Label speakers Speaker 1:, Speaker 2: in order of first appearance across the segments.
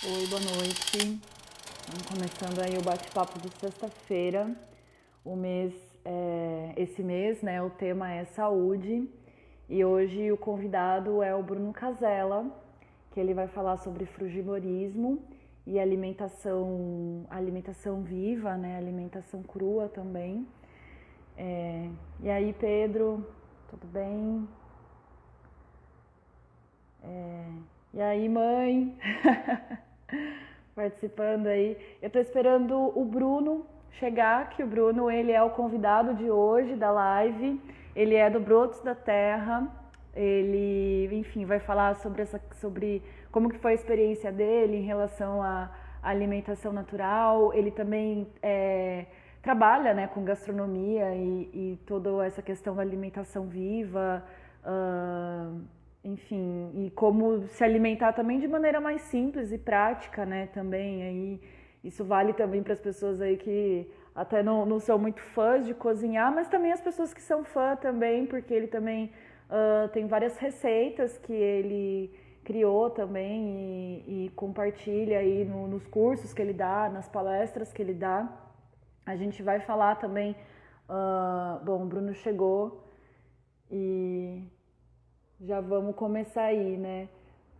Speaker 1: Oi, boa noite. Estamos começando aí o bate-papo de sexta-feira. Esse mês, né, o tema é saúde e hoje o convidado é o Bruno Casella, que ele vai falar sobre frugivorismo e alimentação viva, né, alimentação crua também. E aí, Pedro, tudo bem? E aí, mãe? Participando aí. Eu tô esperando o Bruno chegar, que o Bruno, ele é o convidado de hoje da live. Ele é do Brotos da Terra. Ele, enfim, vai falar sobre como que foi a experiência dele em relação à alimentação natural. Ele também trabalha, né, com gastronomia e toda essa questão da alimentação viva. Enfim, e como se alimentar também de maneira mais simples e prática, né, também, aí, isso vale também para as pessoas aí que até não são muito fãs de cozinhar, mas também as pessoas que são fã também, porque ele também tem várias receitas que ele criou também e compartilha aí nos cursos que ele dá, nas palestras que ele dá. A gente vai falar também, bom, o Bruno chegou e já vamos começar aí, né,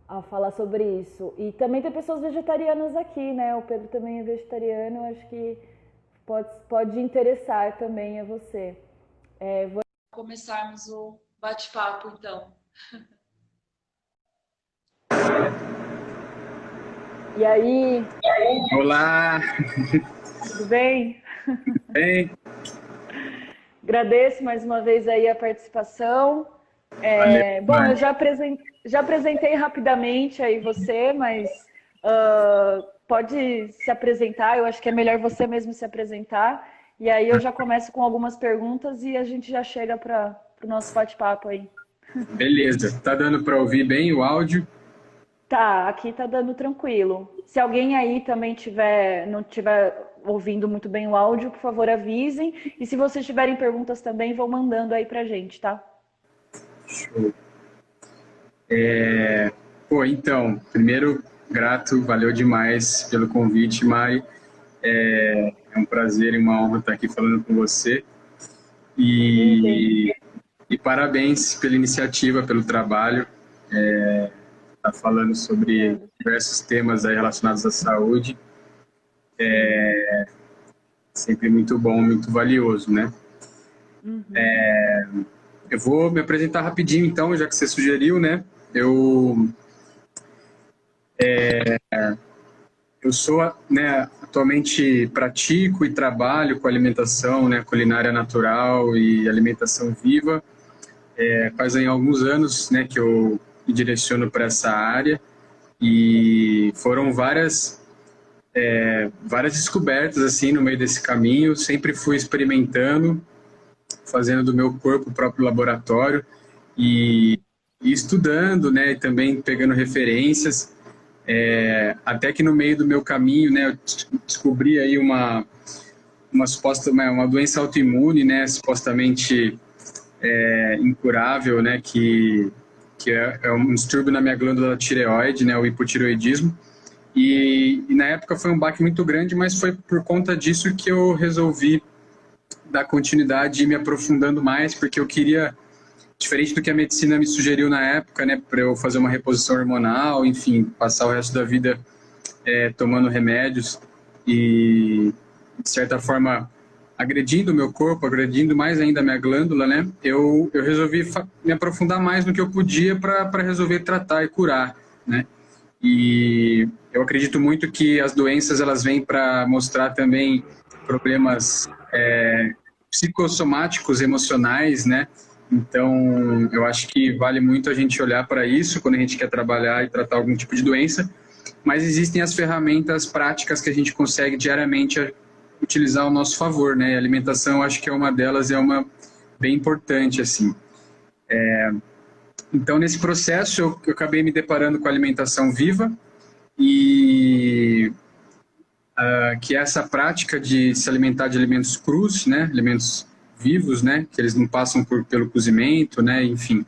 Speaker 1: a falar sobre isso. E também tem pessoas vegetarianas aqui, né? O Pedro também é vegetariano, eu acho que pode interessar também a você. Vou começarmos o bate-papo, então. E aí,
Speaker 2: Olá,
Speaker 1: tudo bem?
Speaker 2: bem?
Speaker 1: Agradeço mais uma vez aí a participação.
Speaker 2: Valeu
Speaker 1: Bom, eu
Speaker 2: demais.
Speaker 1: já apresentei rapidamente aí você, mas pode se apresentar. Eu acho que é melhor você mesmo se apresentar. E aí eu já começo com algumas perguntas e a gente já chega para o nosso bate-papo aí.
Speaker 2: Beleza, tá dando para ouvir bem o áudio?
Speaker 1: Tá, aqui tá dando tranquilo. Se alguém aí também não tiver ouvindo muito bem o áudio, por favor avisem. E se vocês tiverem perguntas também, vão mandando aí pra gente, tá?
Speaker 2: Show. Pô, então, primeiro, grato, valeu demais pelo convite, Mari. É um prazer e uma honra estar aqui falando com você.
Speaker 1: Idem.
Speaker 2: E, e parabéns pela iniciativa, pelo trabalho. Tá falando sobre
Speaker 1: Obrigada.
Speaker 2: diversos temas aí relacionados à saúde.
Speaker 1: Sim.
Speaker 2: Sempre muito bom, muito valioso, né?
Speaker 1: Uhum.
Speaker 2: Eu vou me apresentar rapidinho, então, já que você sugeriu, né? Eu sou, né, atualmente pratico e trabalho com alimentação, né, culinária natural e alimentação viva. Faz aí alguns anos, né, que eu me direciono para essa área e foram várias descobertas assim no meio desse caminho. Sempre fui experimentando, fazendo do meu corpo o próprio laboratório e, e estudando, né, e também pegando referências. Até que no meio do meu caminho, né, eu descobri aí uma doença autoimune, né, supostamente incurável, né, que é um distúrbio na minha glândula tireoide, né, o hipotireoidismo. E na época foi um baque muito grande, mas foi por conta disso que eu resolvi dar continuidade e me aprofundando mais, porque eu queria, diferente do que a medicina me sugeriu na época, né, para eu fazer uma reposição hormonal, enfim, passar o resto da vida tomando remédios e, de certa forma, agredindo o meu corpo, agredindo mais ainda a minha glândula, né? Eu resolvi me aprofundar mais no que eu podia para resolver tratar e curar, né? E eu acredito muito que as doenças elas vêm para mostrar também problemas psicossomáticos, emocionais, né? Então, eu acho que vale muito a gente olhar para isso quando a gente quer trabalhar e tratar algum tipo de doença, mas existem as ferramentas práticas que a gente consegue diariamente utilizar ao nosso favor, né? A alimentação, acho que é uma delas, é uma bem importante, assim. Então, nesse processo, eu acabei me deparando com a alimentação viva e que é essa prática de se alimentar de alimentos crus, né? Alimentos vivos, né? Que eles não passam pelo cozimento, né? Enfim.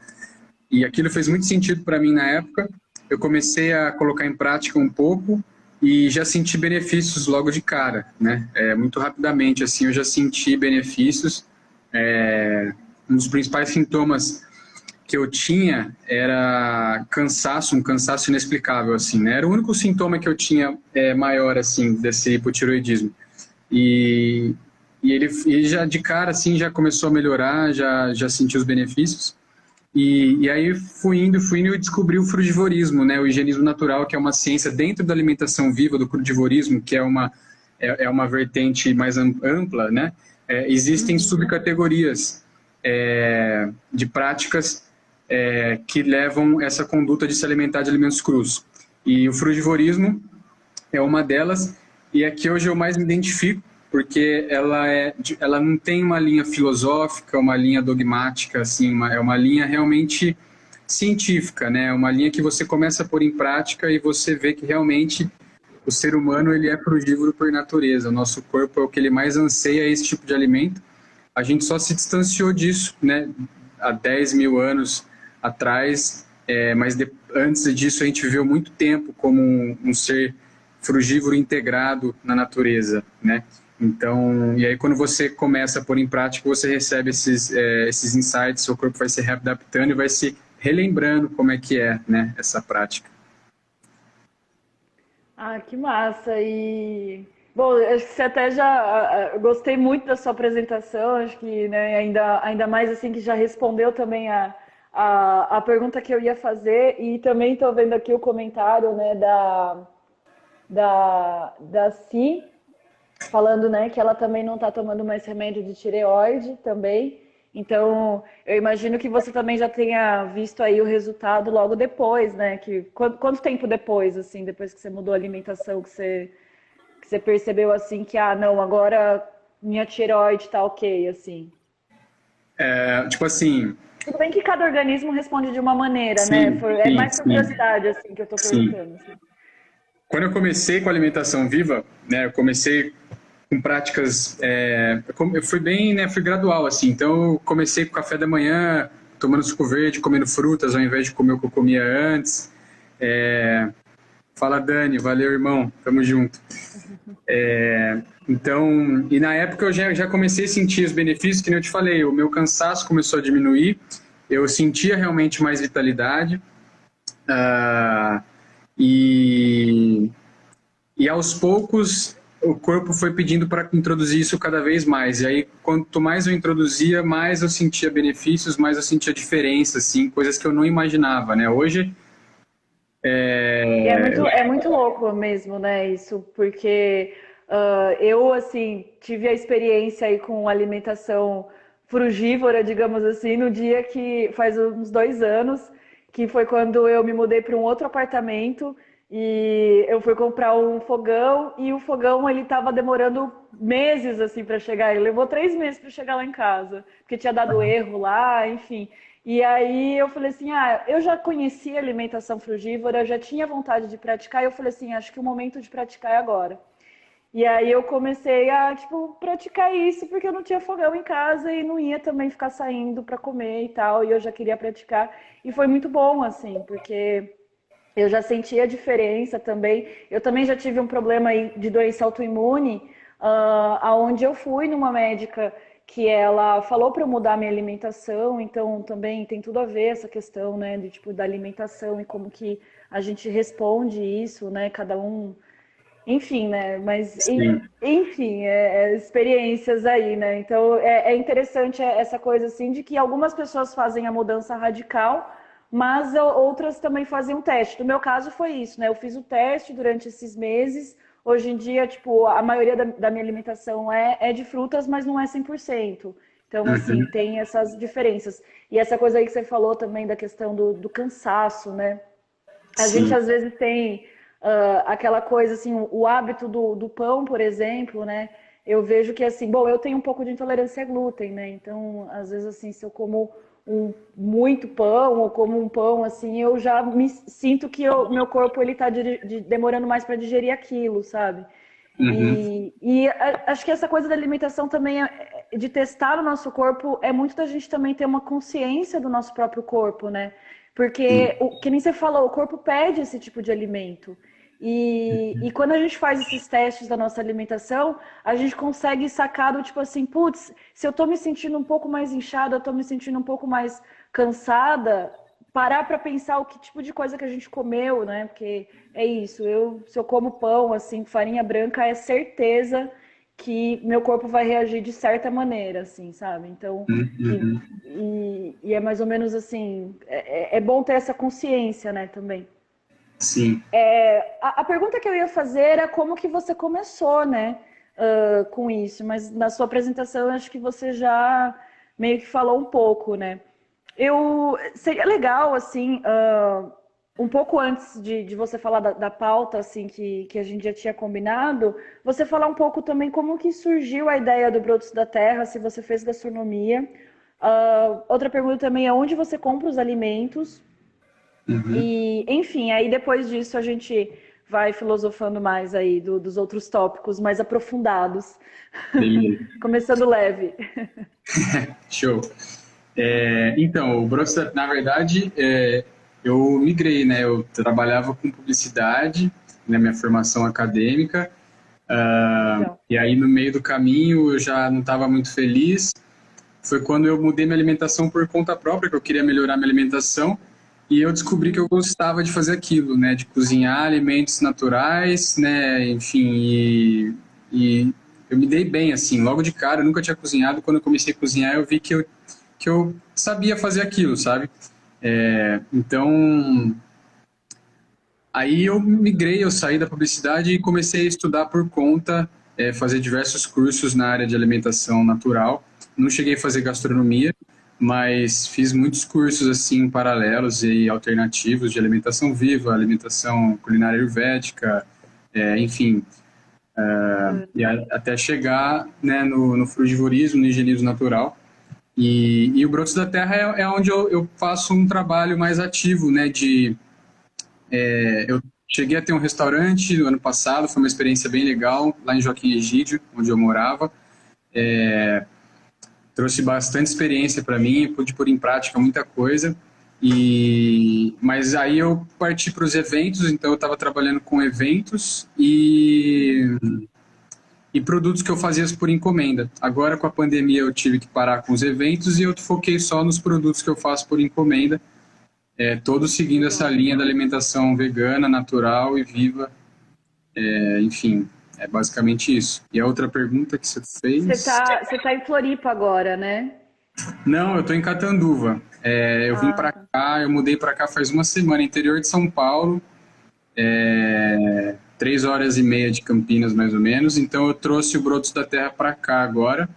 Speaker 2: E aquilo fez muito sentido para mim na época. Eu comecei a colocar em prática um pouco e já senti benefícios logo de cara, né? Muito rapidamente, assim, eu já senti benefícios. Um dos principais sintomas que eu tinha era cansaço, um cansaço inexplicável, assim, né? Era o único sintoma que eu tinha maior, assim, desse hipotireoidismo. E, ele já de cara, assim, já começou a melhorar, já senti os benefícios. E aí fui indo e descobri o frugivorismo, né? O higienismo natural, que é uma ciência dentro da alimentação viva, do frugivorismo, que é uma vertente mais ampla, né? Existem subcategorias de práticas que levam essa conduta de se alimentar de alimentos crus. E o frugivorismo é uma delas, e é que hoje eu mais me identifico, porque ela não tem uma linha filosófica, uma linha dogmática, assim, é uma linha realmente científica, né? Uma linha que você começa a pôr em prática e você vê que realmente o ser humano ele é frugívoro por natureza. O nosso corpo é o que ele mais anseia esse tipo de alimento. A gente só se distanciou disso, né? Há 10 mil anos atrás, mas antes disso a gente viveu muito tempo como um ser frugívoro integrado na natureza, né? Então, e aí quando você começa a pôr em prática, você recebe esses insights, seu corpo vai se readaptando e vai se relembrando como é que é, né, essa prática.
Speaker 1: Ah, que massa! E bom, acho que você até já eu gostei muito da sua apresentação, acho que né, ainda mais assim que já respondeu também a pergunta que eu ia fazer, e também estou vendo aqui o comentário né, da Si, falando, né, que ela também não está tomando mais remédio de tireoide também. Então, eu imagino que você também já tenha visto aí o resultado logo depois, né? Quanto tempo depois, assim, depois que você mudou a alimentação, que você percebeu assim que, ah, não, agora minha tireoide tá ok, assim.
Speaker 2: Tipo assim,
Speaker 1: Tudo bem que cada organismo responde de uma maneira, né?
Speaker 2: sim,
Speaker 1: É
Speaker 2: sim,
Speaker 1: mais por
Speaker 2: sim,
Speaker 1: curiosidade, assim, que eu tô
Speaker 2: sim.
Speaker 1: perguntando. Assim.
Speaker 2: Quando eu comecei com a alimentação viva, né, eu comecei com práticas, eu fui bem, né, fui gradual, assim, então eu comecei com café da manhã, tomando suco verde, comendo frutas ao invés de comer o que eu comia antes. Fala, Dani, valeu, irmão, tamo junto. Então, e na época eu já comecei a sentir os benefícios, que nem eu te falei, o meu cansaço começou a diminuir, eu sentia realmente mais vitalidade, ah, e, e aos poucos o corpo foi pedindo para introduzir isso cada vez mais. E aí, quanto mais eu introduzia, mais eu sentia benefícios, mais eu sentia diferença, assim, coisas que eu não imaginava, né? Hoje,
Speaker 1: E é muito louco mesmo, né, isso, porque eu, assim, tive a experiência aí com alimentação frugívora, digamos assim, no dia que faz uns 2 anos, que foi quando eu me mudei para um outro apartamento e eu fui comprar um fogão e o fogão ele estava demorando meses assim para chegar. Ele levou 3 meses para chegar lá em casa, porque tinha dado erro lá, enfim. E aí eu falei assim, ah, eu já conhecia alimentação frugívora, eu já tinha vontade de praticar, e eu falei assim, acho que o momento de praticar é agora. E aí eu comecei a, tipo, praticar isso, porque eu não tinha fogão em casa e não ia também ficar saindo para comer e tal, e eu já queria praticar. E foi muito bom, assim, porque eu já senti a diferença também. Eu também já tive um problema aí de doença autoimune, aonde eu fui numa médica que ela falou para eu mudar minha alimentação, então também tem tudo a ver essa questão, né, de tipo da alimentação e como que a gente responde isso, né, cada um, enfim, né, mas
Speaker 2: sim,
Speaker 1: enfim, experiências aí, né. Então é interessante essa coisa assim de que algumas pessoas fazem a mudança radical, mas outras também fazem um teste. No meu caso foi isso, né? Eu fiz o teste durante esses meses. Hoje em dia, tipo, a maioria da minha alimentação é de frutas, mas não é 100%. Então, assim,
Speaker 2: uhum,
Speaker 1: tem essas diferenças. E essa coisa aí que você falou também da questão do cansaço, né? A gente
Speaker 2: sim,
Speaker 1: às vezes tem aquela coisa assim, o hábito do pão, por exemplo, né? Eu vejo que assim, bom, eu tenho um pouco de intolerância a glúten, né? Então, às vezes assim, se eu como muito pão ou como um pão assim, eu já me sinto que meu corpo ele tá demorando mais para digerir aquilo, sabe?
Speaker 2: uhum,
Speaker 1: Acho que essa coisa da alimentação também, de testar o nosso corpo, é muito da gente também ter uma consciência do nosso próprio corpo, né? Porque, que nem você falou, o corpo pede esse tipo de alimento. E quando a gente faz esses testes da nossa alimentação, a gente consegue sacar do tipo assim, putz, se eu tô me sentindo um pouco mais inchada, eu tô me sentindo um pouco mais cansada, parar para pensar o que tipo de coisa que a gente comeu, né? Porque é isso, se eu como pão assim, com farinha branca, é certeza que meu corpo vai reagir de certa maneira, assim, sabe? Então,
Speaker 2: Uhum.
Speaker 1: e é mais ou menos assim, é bom ter essa consciência, né, também.
Speaker 2: Sim.
Speaker 1: A pergunta que eu ia fazer era como que você começou, né, com isso, mas na sua apresentação eu acho que você já meio que falou um pouco, né? Seria legal, assim, um pouco antes de você falar da pauta, assim, que a gente já tinha combinado, você falar um pouco também como que surgiu a ideia do Brotos da Terra, se você fez gastronomia. Outra pergunta também é onde você compra os alimentos.
Speaker 2: Uhum.
Speaker 1: E, enfim, aí depois disso a gente vai filosofando mais aí dos outros tópicos mais aprofundados.
Speaker 2: Beleza.
Speaker 1: Começando leve.
Speaker 2: Show. Então, o Brotos, na verdade, eu migrei, né? Eu trabalhava com publicidade na minha formação acadêmica,
Speaker 1: Legal.
Speaker 2: e aí no meio do caminho eu já não estava muito feliz. Foi quando eu mudei minha alimentação por conta própria, que eu queria melhorar minha alimentação, e eu descobri que eu gostava de fazer aquilo, né? De cozinhar alimentos naturais, né? Enfim, e eu me dei bem, assim, logo de cara. Eu nunca tinha cozinhado. Quando eu comecei a cozinhar, eu vi que eu sabia fazer aquilo, sabe? Então, aí eu migrei, eu saí da publicidade e comecei a estudar por conta, fazer diversos cursos na área de alimentação natural. Não cheguei a fazer gastronomia, mas fiz muitos cursos assim paralelos e alternativos de alimentação viva, alimentação culinária ayurvédica, enfim, até chegar, né, no frugivorismo, no higienismo natural. E o Brotos da Terra é onde eu faço um trabalho mais ativo, né, eu cheguei a ter um restaurante no ano passado, foi uma experiência bem legal, lá em Joaquim Egídio, onde eu morava. Trouxe bastante experiência para mim, pude pôr em prática muita coisa. Mas aí eu parti para os eventos, então eu estava trabalhando com eventos e produtos que eu fazia por encomenda. Agora, com a pandemia, eu tive que parar com os eventos e eu foquei só nos produtos que eu faço por encomenda, todos seguindo essa
Speaker 1: Legal.
Speaker 2: linha da alimentação vegana, natural e viva. Enfim, é basicamente isso. E a outra pergunta que você fez?
Speaker 1: Você tá em Floripa agora, né?
Speaker 2: Não, eu estou em Catanduva. Eu vim
Speaker 1: Ah,
Speaker 2: para
Speaker 1: tá.
Speaker 2: cá, eu mudei para cá faz uma semana, interior de São Paulo, 3 horas e meia de Campinas, mais ou menos. Então eu trouxe o Brotos da Terra para cá agora.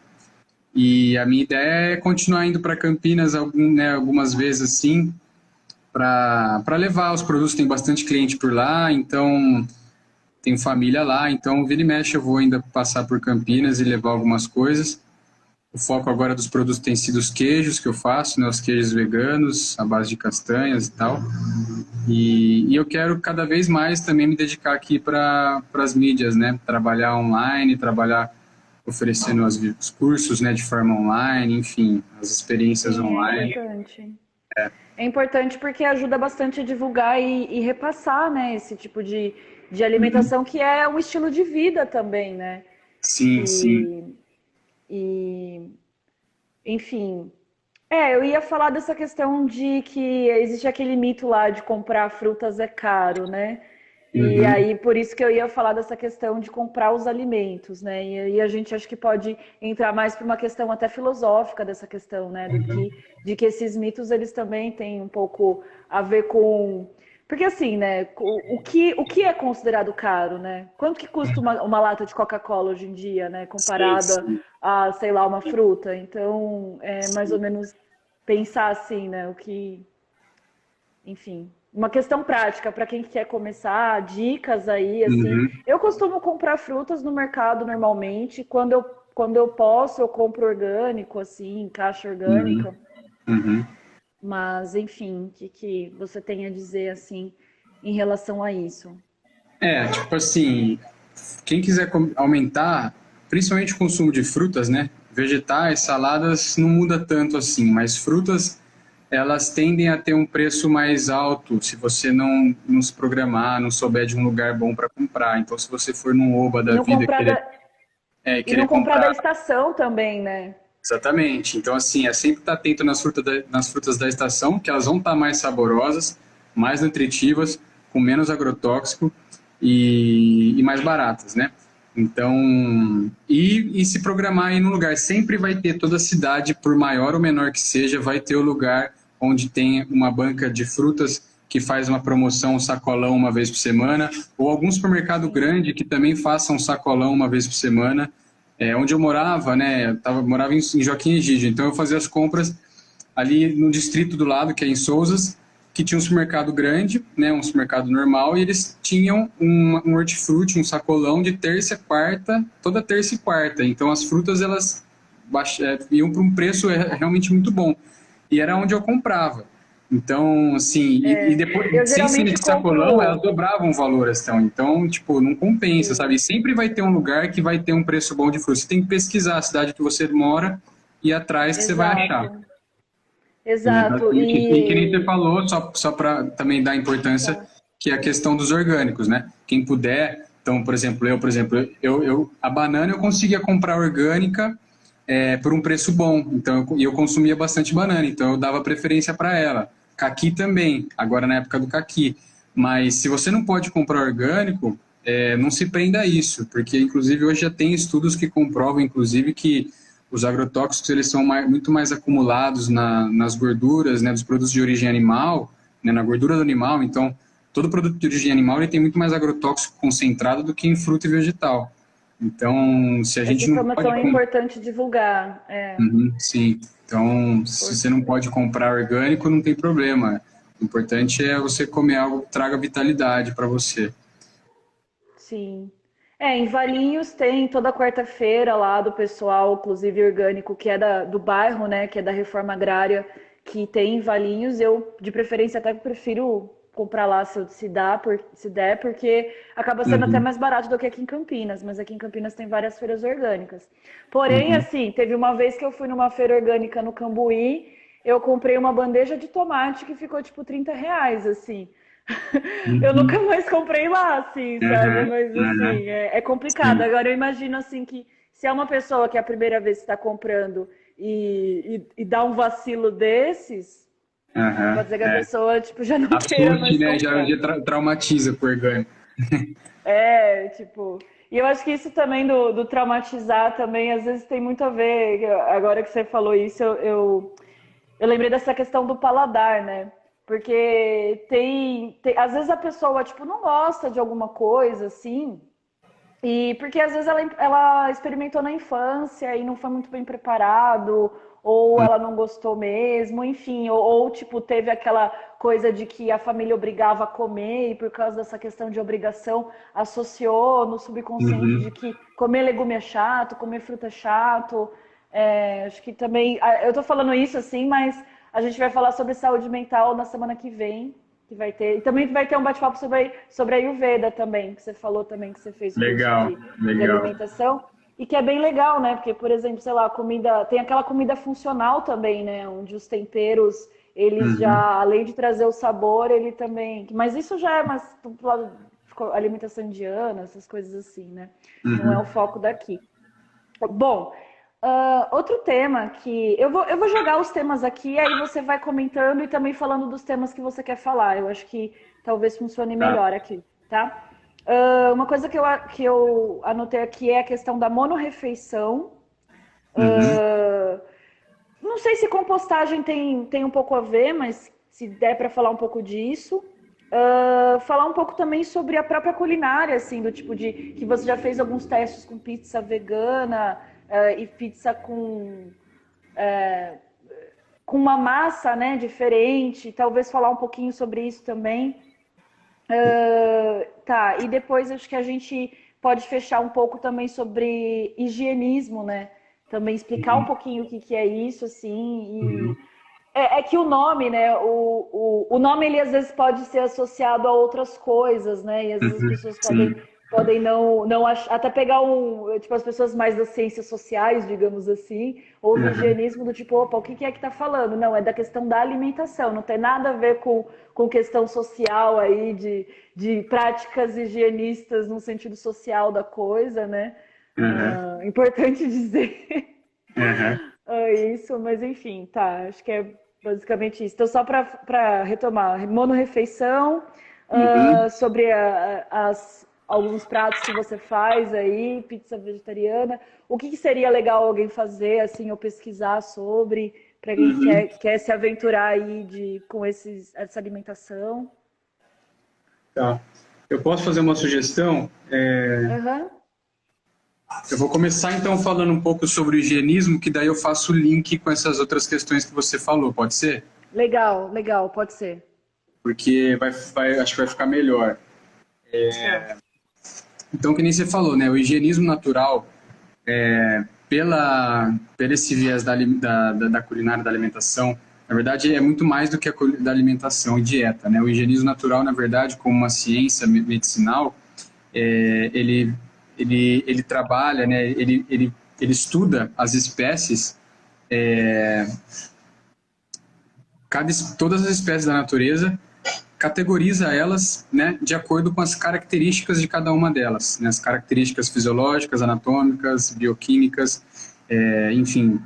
Speaker 2: E a minha ideia é continuar indo para Campinas algumas vezes assim, para levar os produtos. Tem bastante cliente por lá, então tenho família lá, então vira e mexe eu vou ainda passar por Campinas e levar algumas coisas. O foco agora dos produtos tem sido os queijos que eu faço, né, os queijos veganos, à base de castanhas e tal. E eu quero cada vez mais também me dedicar aqui para as mídias, né? Trabalhar online, trabalhar oferecendo os cursos, né, de forma online, enfim, as experiências
Speaker 1: Sim, é
Speaker 2: online.
Speaker 1: importante. É importante porque ajuda bastante a divulgar e repassar, né, esse tipo de alimentação que é um estilo de vida também, né?
Speaker 2: Sim, sim.
Speaker 1: E, e enfim, eu ia falar dessa questão de que existe aquele mito lá de comprar frutas é caro, né? E
Speaker 2: Uhum,
Speaker 1: aí, por isso que eu ia falar dessa questão de comprar os alimentos, né? E aí a gente acho que pode entrar mais para uma questão até filosófica dessa questão, né? De que esses mitos, eles também têm um pouco a ver com... Porque assim, né? O que é considerado caro, né? Quanto que custa uma lata de Coca-Cola hoje em dia, né?
Speaker 2: sim,
Speaker 1: Comparada
Speaker 2: sim.
Speaker 1: a, sei lá, uma fruta. Então, é mais ou menos pensar assim, né? O que, enfim, uma questão prática para quem quer começar, dicas aí, assim.
Speaker 2: Uhum,
Speaker 1: Eu costumo comprar frutas no mercado normalmente. Quando eu posso, eu compro orgânico, assim, caixa
Speaker 2: uhum,
Speaker 1: orgânica.
Speaker 2: uhum.
Speaker 1: Mas, enfim, o que você tem a dizer, assim, em relação a isso?
Speaker 2: Tipo assim, quem quiser aumentar, principalmente o consumo de frutas, né? Vegetais, saladas, não muda tanto assim, mas frutas elas tendem a ter um preço mais alto se você não se programar, não souber de um lugar bom para comprar. Então, se você for num Oba
Speaker 1: E
Speaker 2: da
Speaker 1: não
Speaker 2: vida
Speaker 1: comprar da, e
Speaker 2: querer
Speaker 1: não comprar da
Speaker 2: comprar.
Speaker 1: estação também, né?
Speaker 2: Exatamente. Então, assim, é sempre estar atento nas frutas da estação, que elas vão estar mais saborosas, mais nutritivas, com menos agrotóxico e mais baratas, né? Então, e se programar aí no lugar. Sempre vai ter, toda cidade, por maior ou menor que seja, vai ter o lugar onde tem uma banca de frutas que faz uma promoção, um sacolão uma vez por semana, ou algum supermercado
Speaker 1: Sim.
Speaker 2: grande que também faça um sacolão uma vez por semana. Onde eu morava, né, morava em Joaquim Egídio, então eu fazia as compras ali no distrito do lado, que é em Sousas, que tinha um supermercado grande, né, um supermercado normal, e eles tinham um hortifruti, um sacolão de terça e quarta, toda terça e quarta. Então as frutas elas iam para um preço realmente muito bom. E era onde eu comprava. Então, assim, e depois,
Speaker 1: Eu
Speaker 2: sem ser
Speaker 1: geralmente
Speaker 2: nesse sacolão, elas
Speaker 1: compro.
Speaker 2: dobravam o valor, então. Então, tipo, não compensa,
Speaker 1: Sim,
Speaker 2: sabe? E sempre vai ter um lugar que vai ter um preço bom de fruta. Você tem que pesquisar a cidade que você mora e ir atrás que você vai achar.
Speaker 1: exato.
Speaker 2: Né?
Speaker 1: Exato.
Speaker 2: E que nem você falou, só para também dar importância,
Speaker 1: Tá.
Speaker 2: que é a questão dos orgânicos, né? Quem puder, então, por exemplo, a banana eu conseguia comprar orgânica por um preço bom, então eu consumia bastante banana, então eu dava preferência para ela. Caqui também, agora na época do caqui. Mas se você não pode comprar orgânico, não se prenda a isso, porque inclusive hoje já tem estudos que comprovam, inclusive, que os agrotóxicos eles são muito mais acumulados nas gorduras, né, dos produtos de origem animal, né, na gordura do animal. Então, todo produto de origem animal ele tem muito mais agrotóxico concentrado do que em fruta e vegetal. Então, se a
Speaker 1: Essa
Speaker 2: gente não
Speaker 1: informação
Speaker 2: pode
Speaker 1: é importante divulgar.
Speaker 2: Uhum, sim. Então, se você não
Speaker 1: Importante.
Speaker 2: pode comprar orgânico, não tem problema. O importante é você comer algo que traga vitalidade para você.
Speaker 1: Sim. Em Valinhos tem toda quarta-feira lá do pessoal, inclusive orgânico, que é do bairro, né? Que é da Reforma Agrária, que tem em Valinhos. Eu, de preferência, até prefiro comprar lá se der, porque acaba sendo até
Speaker 2: Uhum,
Speaker 1: mais barato do que aqui em Campinas. Mas aqui em Campinas tem várias feiras orgânicas. Porém,
Speaker 2: uhum,
Speaker 1: assim, teve uma vez que eu fui numa feira orgânica no Cambuí, eu comprei uma bandeja de tomate que ficou tipo R$ 30, assim. Eu nunca
Speaker 2: uhum,
Speaker 1: mais comprei lá, assim, sabe?
Speaker 2: uhum,
Speaker 1: Mas,
Speaker 2: uhum,
Speaker 1: assim, é complicado.
Speaker 2: sim,
Speaker 1: Agora, eu imagino, assim, que se é uma pessoa que é a primeira vez que está comprando e dá um vacilo desses,
Speaker 2: uhum,
Speaker 1: pode ser que a pessoa, tipo, já não queira
Speaker 2: assuste,
Speaker 1: mais
Speaker 2: né?
Speaker 1: comprar.
Speaker 2: Traumatiza com o orgânico.
Speaker 1: Tipo... E eu acho que isso também do traumatizar também, às vezes tem muito a ver. Agora que você falou isso, eu lembrei dessa questão do paladar, né? Porque às vezes a pessoa, tipo, não gosta de alguma coisa, assim, e porque às vezes ela experimentou na infância e não foi muito bem preparado, ou ela não gostou mesmo, enfim, tipo, teve aquela coisa de que a família obrigava a comer e por causa dessa questão de obrigação associou no subconsciente de
Speaker 2: Uhum.
Speaker 1: que comer legume é chato, comer fruta é chato. Acho que também, eu tô falando isso assim, mas a gente vai falar sobre saúde mental na semana que vem, que vai ter. E também vai ter um bate-papo sobre a Ayurveda também, que você falou também que você fez o curso
Speaker 2: Legal,
Speaker 1: de
Speaker 2: legal.
Speaker 1: alimentação. E que é bem legal, né? Porque, por exemplo, sei lá, comida. Tem aquela comida funcional também, né? Onde os temperos, eles já,
Speaker 2: Uhum,
Speaker 1: além de trazer o sabor, ele também. Mas isso já é mais pro lado de alimentação indiana, essas coisas assim, né? Não é o
Speaker 2: uhum.
Speaker 1: foco daqui. Bom, outro tema que eu vou jogar os temas aqui, aí você vai comentando e também falando dos temas que você quer falar. Eu acho que talvez funcione
Speaker 2: Tá.
Speaker 1: melhor aqui, tá? Uma coisa que eu anotei aqui é a questão da monorrefeição.
Speaker 2: Uhum,
Speaker 1: Não sei se compostagem tem um pouco a ver, mas se der para falar um pouco disso. Falar um pouco também sobre a própria culinária, assim, do tipo de que você já fez alguns testes com pizza vegana e pizza com uma massa, né, diferente. Talvez falar um pouquinho sobre isso também. Tá, e depois acho que a gente pode fechar um pouco também sobre higienismo, né? Também explicar um
Speaker 2: uhum,
Speaker 1: pouquinho o que é isso, assim,
Speaker 2: uhum,
Speaker 1: é que o nome, né? O nome ele às vezes pode ser associado a outras coisas, né? E às vezes as
Speaker 2: uhum.
Speaker 1: pessoas podem
Speaker 2: Sim.
Speaker 1: podem não até pegar tipo, as pessoas mais das ciências sociais, digamos assim, ou do higienismo do tipo, opa, o que é que tá falando? Não, é da questão da alimentação, não tem nada a ver com questão social aí, de práticas higienistas no sentido social da coisa, né? Importante dizer
Speaker 2: Uhum.
Speaker 1: isso, mas enfim, tá, acho que é basicamente isso. Então, só para retomar, monorrefeição,
Speaker 2: Uhum.
Speaker 1: sobre alguns pratos que você faz aí, pizza vegetariana. O que seria legal alguém fazer, assim, ou pesquisar sobre, para quem
Speaker 2: Uhum.
Speaker 1: quer se aventurar aí com essa alimentação?
Speaker 2: Tá. Eu posso fazer uma sugestão?
Speaker 1: Aham.
Speaker 2: Eu vou começar então falando um pouco sobre o higienismo, que daí eu faço o link com essas outras questões que você falou, pode ser?
Speaker 1: Legal, legal, pode ser.
Speaker 2: Porque acho que vai ficar melhor.
Speaker 1: Tá.
Speaker 2: Então, que nem você falou, né? O higienismo natural, pelo esse viés da culinária da alimentação, na verdade é muito mais do que da alimentação e dieta, né? O higienismo natural, na verdade, como uma ciência medicinal, ele ele trabalha, né? Ele estuda as espécies, todas as espécies da natureza, categoriza elas, né, de acordo com as características de cada uma delas, né, as características fisiológicas, anatômicas, bioquímicas, enfim.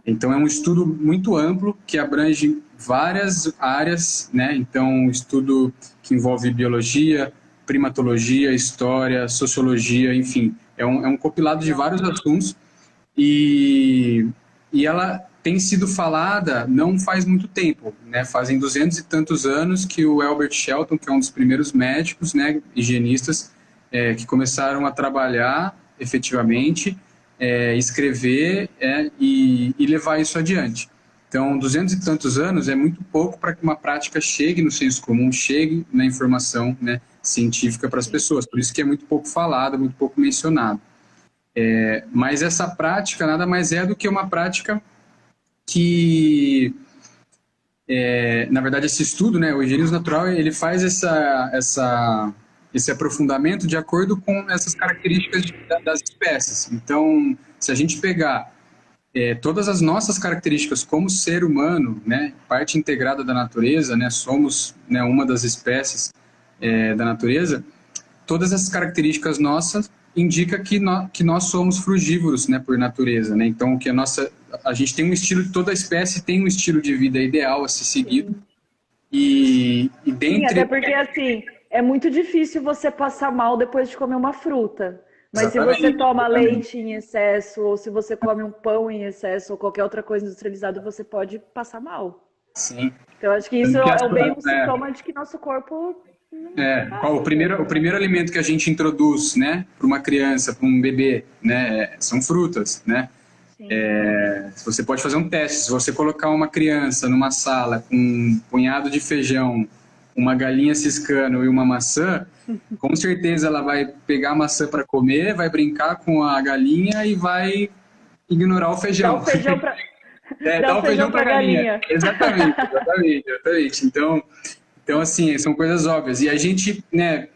Speaker 2: Então é um estudo muito amplo que abrange várias áreas, né? Então um estudo que envolve biologia, primatologia, história, sociologia, enfim, é um compilado de
Speaker 1: Legal.
Speaker 2: vários assuntos e, e ela tem sido falada não faz muito tempo, né? Fazem 200 e tantos anos que o Albert Shelton, que é um dos primeiros médicos, né, higienistas, que começaram a trabalhar efetivamente, escrever e levar isso adiante. Então, 200 e tantos anos é muito pouco para que uma prática chegue no senso comum, chegue na informação, né, científica para as
Speaker 1: Sim.
Speaker 2: pessoas. Por isso que é muito pouco falado, muito pouco mencionado. Mas essa prática nada mais é do que uma prática que, na verdade, esse estudo, né, o higienismo natural, ele faz esse aprofundamento de acordo com essas características das espécies. Então, se a gente pegar todas as nossas características como ser humano, né, parte integrada da natureza, né, somos, né, uma das espécies da natureza, todas essas características nossas indica que nós somos frugívoros, né, por natureza, né? Então que a gente tem um estilo, toda espécie tem um estilo de vida ideal a ser seguido
Speaker 1: Sim.
Speaker 2: e
Speaker 1: Sim, até
Speaker 2: dentre
Speaker 1: porque assim, é muito difícil você passar mal depois de comer uma fruta. Mas se você
Speaker 2: exatamente,
Speaker 1: toma
Speaker 2: exatamente,
Speaker 1: leite em excesso, ou se você come um pão em excesso, ou qualquer outra coisa industrializada, você pode passar mal.
Speaker 2: sim.
Speaker 1: Então, acho que isso
Speaker 2: Tanto que
Speaker 1: é bem um sintoma de que nosso corpo não tá
Speaker 2: o
Speaker 1: bem,
Speaker 2: o
Speaker 1: né?
Speaker 2: primeiro alimento que a gente introduz, né, para uma criança, para um bebê, né, são frutas, né?
Speaker 1: Sim.
Speaker 2: Você pode fazer um teste. Se você colocar uma criança numa sala com um punhado de feijão, uma galinha ciscando e uma maçã, com certeza ela vai pegar a maçã para comer, vai brincar com a galinha e vai ignorar o
Speaker 1: Dá
Speaker 2: feijão.
Speaker 1: o feijão para dá
Speaker 2: Dá
Speaker 1: o
Speaker 2: o feijão
Speaker 1: feijão
Speaker 2: para
Speaker 1: para
Speaker 2: a galinha.
Speaker 1: galinha.
Speaker 2: Exatamente, exatamente, exatamente. Então, assim, são coisas óbvias. E a gente, né,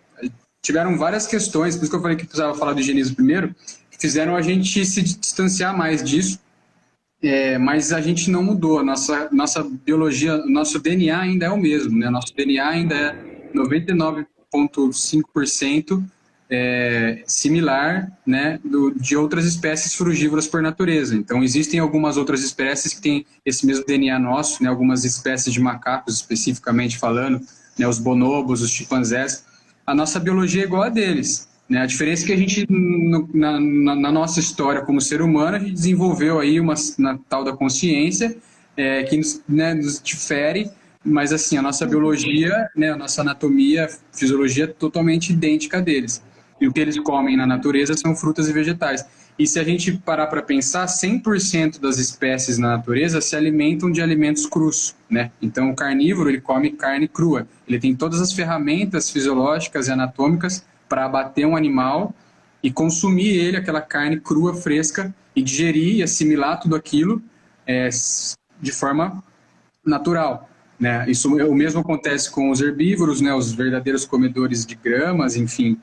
Speaker 2: tiveram várias questões, por isso que eu falei que precisava falar do higienismo primeiro, que fizeram a gente se distanciar mais disso. Mas a gente não mudou, a nossa biologia, nosso DNA ainda é o mesmo, né? Nosso DNA ainda é 99,5% similar, né, de outras espécies frugívoras por natureza. Então, existem algumas outras espécies que têm esse mesmo DNA nosso, né? Algumas espécies de macacos, especificamente falando, né? Os bonobos, os chimpanzés. A nossa biologia é igual a deles. Né? A diferença é que a gente, na nossa história como ser humano, a gente desenvolveu aí na tal da consciência, que nos difere, mas assim, a nossa biologia, né, a nossa anatomia, fisiologia é totalmente idêntica a deles. E o que eles comem na natureza são frutas e vegetais. E se a gente parar para pensar, 100% das espécies na natureza se alimentam de alimentos crus, né? Então, o carnívoro, ele come carne crua. Ele tem todas as ferramentas fisiológicas e anatômicas para abater um animal e consumir ele, aquela carne crua, fresca, e digerir e assimilar tudo aquilo de forma natural. Né? O mesmo acontece com os herbívoros, né? Os verdadeiros comedores de gramas, enfim,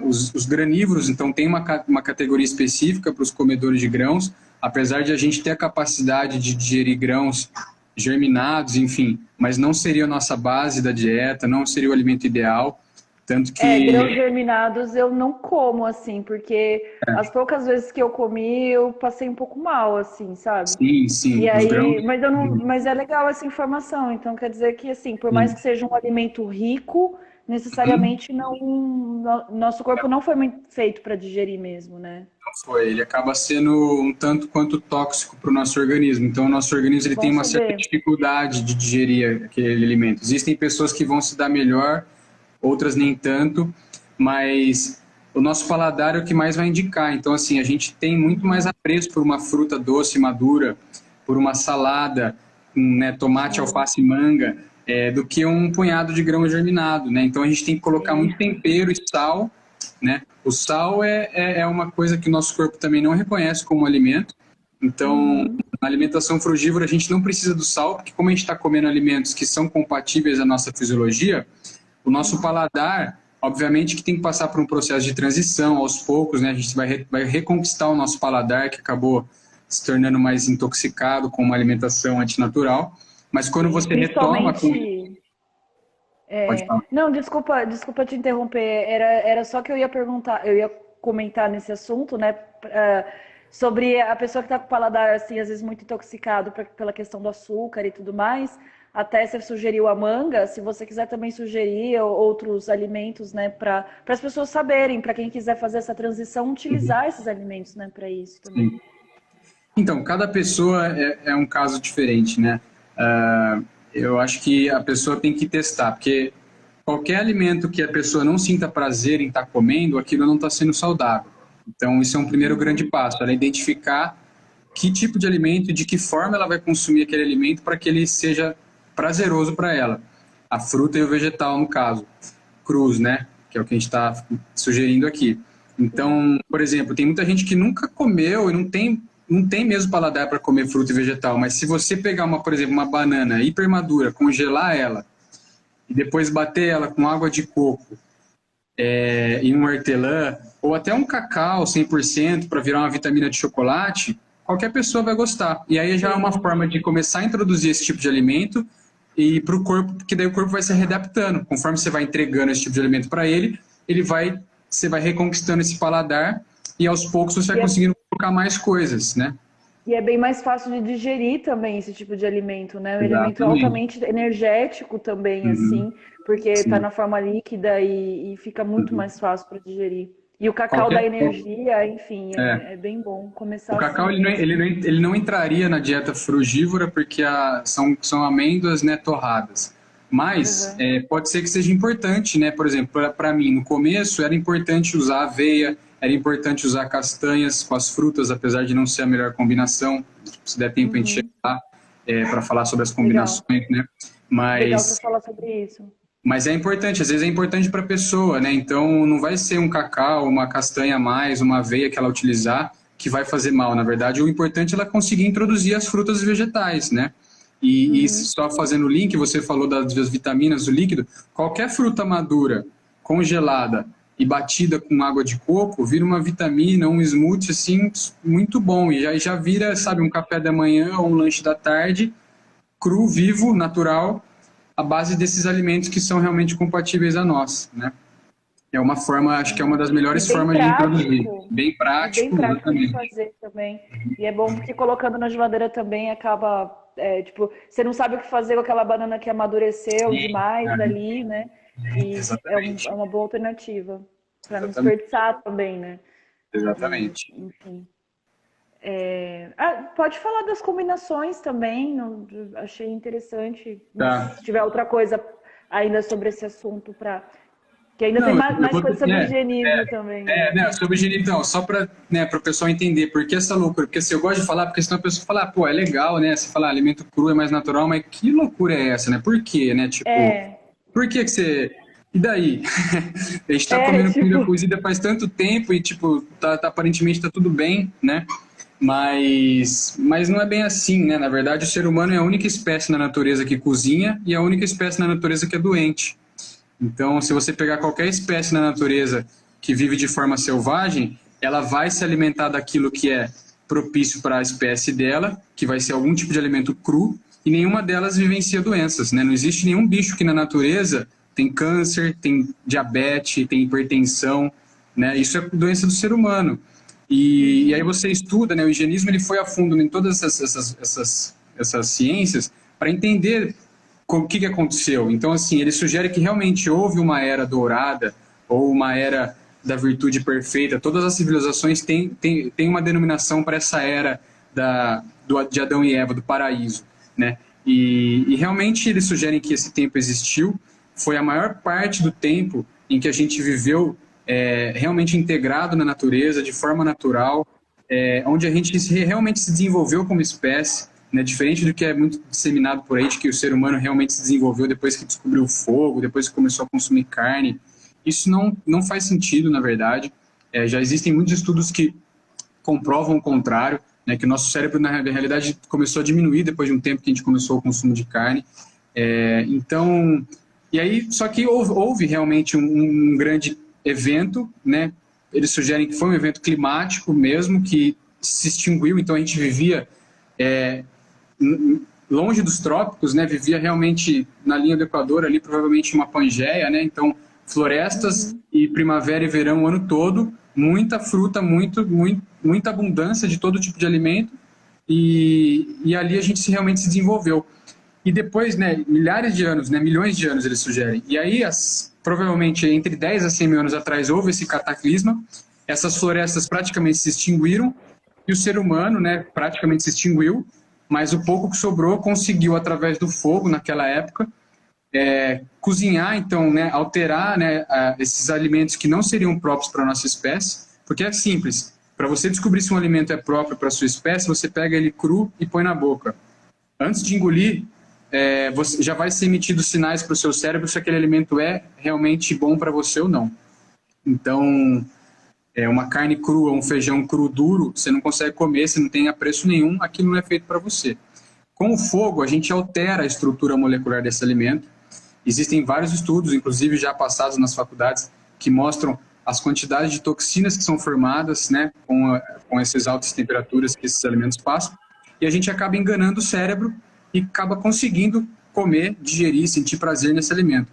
Speaker 2: Os granívoros, então, tem uma categoria específica para os comedores de grãos, apesar de a gente ter a capacidade de digerir grãos germinados, enfim, mas não seria a nossa base da dieta, não seria o alimento ideal, tanto que...
Speaker 1: grãos germinados eu não como, assim, porque as poucas vezes que eu comi, eu passei um pouco mal, assim, sabe?
Speaker 2: Sim, sim,
Speaker 1: E
Speaker 2: os
Speaker 1: aí,
Speaker 2: grãos...
Speaker 1: mas eu não, mas é legal essa informação, então quer dizer que, assim, por mais
Speaker 2: Sim.
Speaker 1: que seja um alimento rico, necessariamente nosso corpo não foi muito feito para digerir mesmo, né?
Speaker 2: Foi, ele acaba sendo um tanto quanto tóxico para o nosso organismo. Então, o nosso organismo ele tem
Speaker 1: Bom
Speaker 2: uma certa
Speaker 1: saber.
Speaker 2: dificuldade de digerir aquele alimento. Existem pessoas que vão se dar melhor, outras nem tanto, mas o nosso paladar é o que mais vai indicar. Então, assim, a gente tem muito mais apreço por uma fruta doce, madura, por uma salada, né, tomate, alface e manga, do que um punhado de grão germinado, né? Então, a gente tem que colocar
Speaker 1: Sim.
Speaker 2: muito tempero e sal, né? O sal é uma coisa que o nosso corpo também não reconhece como alimento. Então, na alimentação frugívora, a gente não precisa do sal, porque como a gente está comendo alimentos que são compatíveis à nossa fisiologia, o nosso paladar, obviamente que tem que passar por um processo de transição aos poucos, né? A gente vai reconquistar o nosso paladar, que acabou se tornando mais intoxicado com uma alimentação antinatural. Mas quando você retoma...
Speaker 1: Principalmente.
Speaker 2: Pode falar.
Speaker 1: Não, desculpa te interromper. Era só que eu ia perguntar, eu ia comentar nesse assunto, né? Sobre a pessoa que está com o paladar, assim, às vezes muito intoxicado pela questão do açúcar e tudo mais. Até você sugeriu a manga, se você quiser também sugerir outros alimentos, né? Para as pessoas saberem, para quem quiser fazer essa transição, utilizar esses alimentos, né? Para isso também.
Speaker 2: Sim. Então, cada pessoa é um caso diferente, né? Eu acho que a pessoa tem que testar, porque qualquer alimento que a pessoa não sinta prazer em estar comendo, aquilo não está sendo saudável. Então, isso é um primeiro grande passo, ela identificar que tipo de alimento e de que forma ela vai consumir aquele alimento para que ele seja prazeroso para ela. A fruta e o vegetal, no caso. Crus, né? Que é o que a gente está sugerindo aqui. Então, por exemplo, tem muita gente que nunca comeu e não tem mesmo paladar para comer fruta e vegetal, mas se você pegar, por exemplo, uma banana hipermadura, congelar ela e depois bater ela com água de coco e um hortelã, ou até um cacau 100% para virar uma vitamina de chocolate, qualquer pessoa vai gostar. E aí já é uma forma de começar a introduzir esse tipo de alimento e para o corpo, porque daí o corpo vai se readaptando. Conforme você vai entregando esse tipo de alimento para ele, você vai reconquistando esse paladar e aos poucos você vai conseguindo colocar mais coisas, né?
Speaker 1: E é bem mais fácil de digerir também esse tipo de alimento, né? Um alimento
Speaker 2: Exatamente.
Speaker 1: altamente energético também, assim, porque está na forma líquida e fica muito mais fácil para digerir. E o cacau dá energia, enfim, é bem bom começar
Speaker 2: O cacau
Speaker 1: assim.
Speaker 2: ele não entraria na dieta frugívora porque são amêndoas, né, torradas. Mas pode ser que seja importante, né? Por exemplo, para mim, no começo era importante usar aveia, era importante usar castanhas com as frutas, apesar de não ser a melhor combinação. Se der tempo a gente chegar para falar sobre as combinações, né?
Speaker 1: Legal você falar sobre isso.
Speaker 2: Mas é importante, às vezes é importante para a pessoa, né? Então não vai ser um cacau, uma castanha a mais, uma aveia que ela utilizar que vai fazer mal. Na verdade, o importante é ela conseguir introduzir as frutas e vegetais, né? E só fazendo o link, você falou das vitaminas do líquido, qualquer fruta madura, congelada e batida com água de coco, vira uma vitamina, um smoothie, assim, muito bom. E aí já vira, sabe, um café da manhã ou um lanche da tarde, cru, vivo, natural, à base desses alimentos que são realmente compatíveis a nós, né? É uma forma, acho que é uma das melhores formas de introduzir. Bem prático,
Speaker 1: bem prático de
Speaker 2: exatamente.
Speaker 1: fazer também. E é bom porque colocando na geladeira também acaba, tipo, você não sabe o que fazer com aquela banana que amadureceu demais dali, né? E é uma boa alternativa para não desperdiçar também, né?
Speaker 2: Exatamente.
Speaker 1: Enfim. Pode falar das combinações também, achei interessante.
Speaker 2: Tá.
Speaker 1: Se tiver outra coisa ainda sobre esse assunto, que ainda tem mais coisa sobre higienismo também.
Speaker 2: Né, sobre higienismo, então, só para o pessoal entender por que essa loucura. Porque assim, eu gosto de falar, porque senão a pessoa fala, pô, é legal, né? Você fala, alimento cru é mais natural, mas que loucura é essa, né? Por quê, né? Tipo, por que você... E daí? A gente tá comendo comida cozida faz tanto tempo e, tipo, aparentemente tá tudo bem, né? Mas não é bem assim, né? Na verdade, o ser humano é a única espécie na natureza que cozinha e a única espécie na natureza que é doente. Então, se você pegar qualquer espécie na natureza que vive de forma selvagem, ela vai se alimentar daquilo que é propício para a espécie dela, que vai ser algum tipo de alimento cru, e nenhuma delas vivencia doenças, né? Não existe nenhum bicho que na natureza tem câncer, tem diabetes, tem hipertensão, né? Isso é doença do ser humano. E aí você estuda, né? O higienismo ele foi a fundo em todas essas ciências para entender o que aconteceu. Então, assim, ele sugere que realmente houve uma era dourada ou uma era da virtude perfeita. Todas as civilizações têm uma denominação para essa era de Adão e Eva, do paraíso, né? E realmente eles sugerem que esse tempo existiu. Foi a maior parte do tempo em que a gente viveu realmente integrado na natureza, de forma natural, onde a gente realmente se desenvolveu como espécie, né? Diferente do que é muito disseminado por aí, de que o ser humano realmente se desenvolveu depois que descobriu o fogo, depois que começou a consumir carne. Isso não faz sentido, na verdade. Já existem muitos estudos que comprovam o contrário, né? Que o nosso cérebro, na realidade, começou a diminuir depois de um tempo que a gente começou o consumo de carne. Então, e aí, só que houve realmente um grande evento, né? Eles sugerem que foi um evento climático mesmo, que se extinguiu, então a gente vivia longe dos trópicos, né? Vivia realmente na linha do Equador, ali provavelmente uma Pangeia, né? Então, florestas e primavera e verão o ano todo, muita fruta, muita abundância de todo tipo de alimento, e ali a gente realmente se desenvolveu. E depois, né, milhares de anos, né, milhões de anos eles sugerem. E aí, provavelmente, entre 10 a 100 mil anos atrás, houve esse cataclisma, essas florestas praticamente se extinguiram, e o ser humano, né, praticamente se extinguiu, mas o pouco que sobrou conseguiu, através do fogo, naquela época, cozinhar, então, né, alterar, né, esses alimentos que não seriam próprios para a nossa espécie, porque é simples. Para você descobrir se um alimento é próprio para a sua espécie, você pega ele cru e põe na boca. Antes de engolir, você já vai ser emitido sinais para o seu cérebro se aquele alimento é realmente bom para você ou não. Então, uma carne crua, um feijão cru duro, você não consegue comer, você não tem apreço nenhum, aquilo não é feito para você. Com o fogo, a gente altera a estrutura molecular desse alimento. Existem vários estudos, inclusive já passados nas faculdades, que mostram as quantidades de toxinas que são formadas, né, com essas altas temperaturas que esses alimentos passam, e a gente acaba enganando o cérebro e acaba conseguindo comer, digerir, sentir prazer nesse alimento.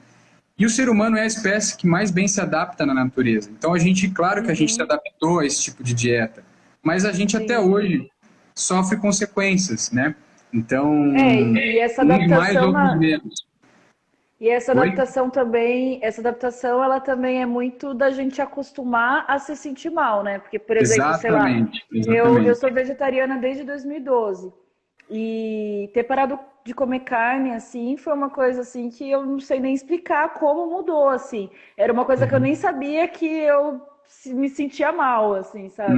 Speaker 2: E o ser humano é a espécie que mais bem se adapta na natureza. Então, claro que a gente se adaptou a esse tipo de dieta, mas a gente até hoje sofre consequências, né? Então,
Speaker 1: e essa
Speaker 2: uns mais,
Speaker 1: adaptação
Speaker 2: outros menos.
Speaker 1: E essa adaptação também, ela também é muito da gente acostumar a se sentir mal, né? Porque, por exemplo, sei lá, eu sou vegetariana desde 2012 e ter parado de comer carne, assim, foi uma coisa, assim, que eu não sei nem explicar como mudou, assim. Era uma coisa que eu nem sabia que eu me sentia mal, assim, sabe?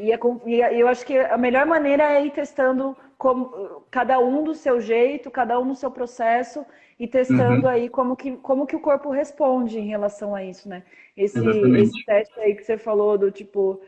Speaker 1: E eu acho que a melhor maneira é ir testando cada um do seu jeito, cada um no seu processo, e testando aí como que o corpo responde em relação a isso, né? Esse teste aí que você falou do tipo,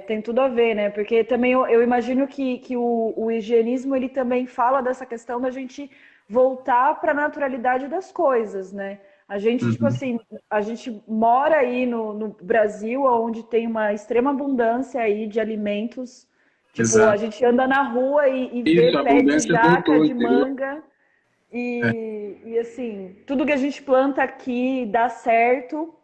Speaker 1: tem tudo a ver, né? Porque também eu imagino que o higienismo, ele também fala dessa questão da gente voltar para a naturalidade das coisas, né? A gente, tipo assim, a gente mora aí no Brasil, onde tem uma extrema abundância aí de alimentos. Tipo, a gente anda na rua e vê pé de jaca, de manga. E assim, tudo que a gente planta aqui dá certo.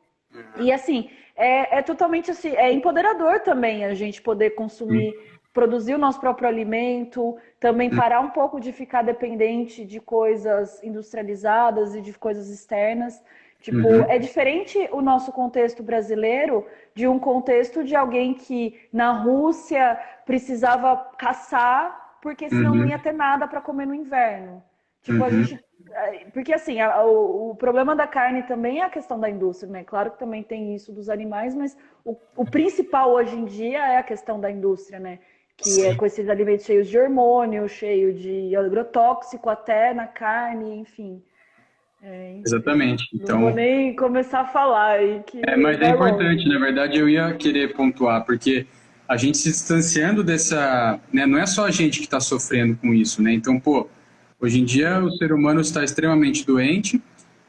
Speaker 1: E assim, é totalmente assim, é empoderador também a gente poder consumir, produzir o nosso próprio alimento, também parar um pouco de ficar dependente de coisas industrializadas e de coisas externas. Tipo, é diferente o nosso contexto brasileiro de um contexto de alguém que na Rússia precisava caçar, porque senão não ia ter nada para comer no inverno. Tipo, a gente. Porque assim, o problema da carne também é a questão da indústria, né? Claro que também tem isso dos animais, mas o principal hoje em dia é a questão da indústria, né? Que é com esses alimentos cheios de hormônio, cheio de agrotóxico até na carne, enfim.
Speaker 2: Exatamente. Então,
Speaker 1: não vou nem começar a falar aí.
Speaker 2: Mas é importante, na verdade eu ia querer pontuar, porque a gente se distanciando dessa... Né, não é só a gente que está sofrendo com isso, né? Então, hoje em dia o ser humano está extremamente doente,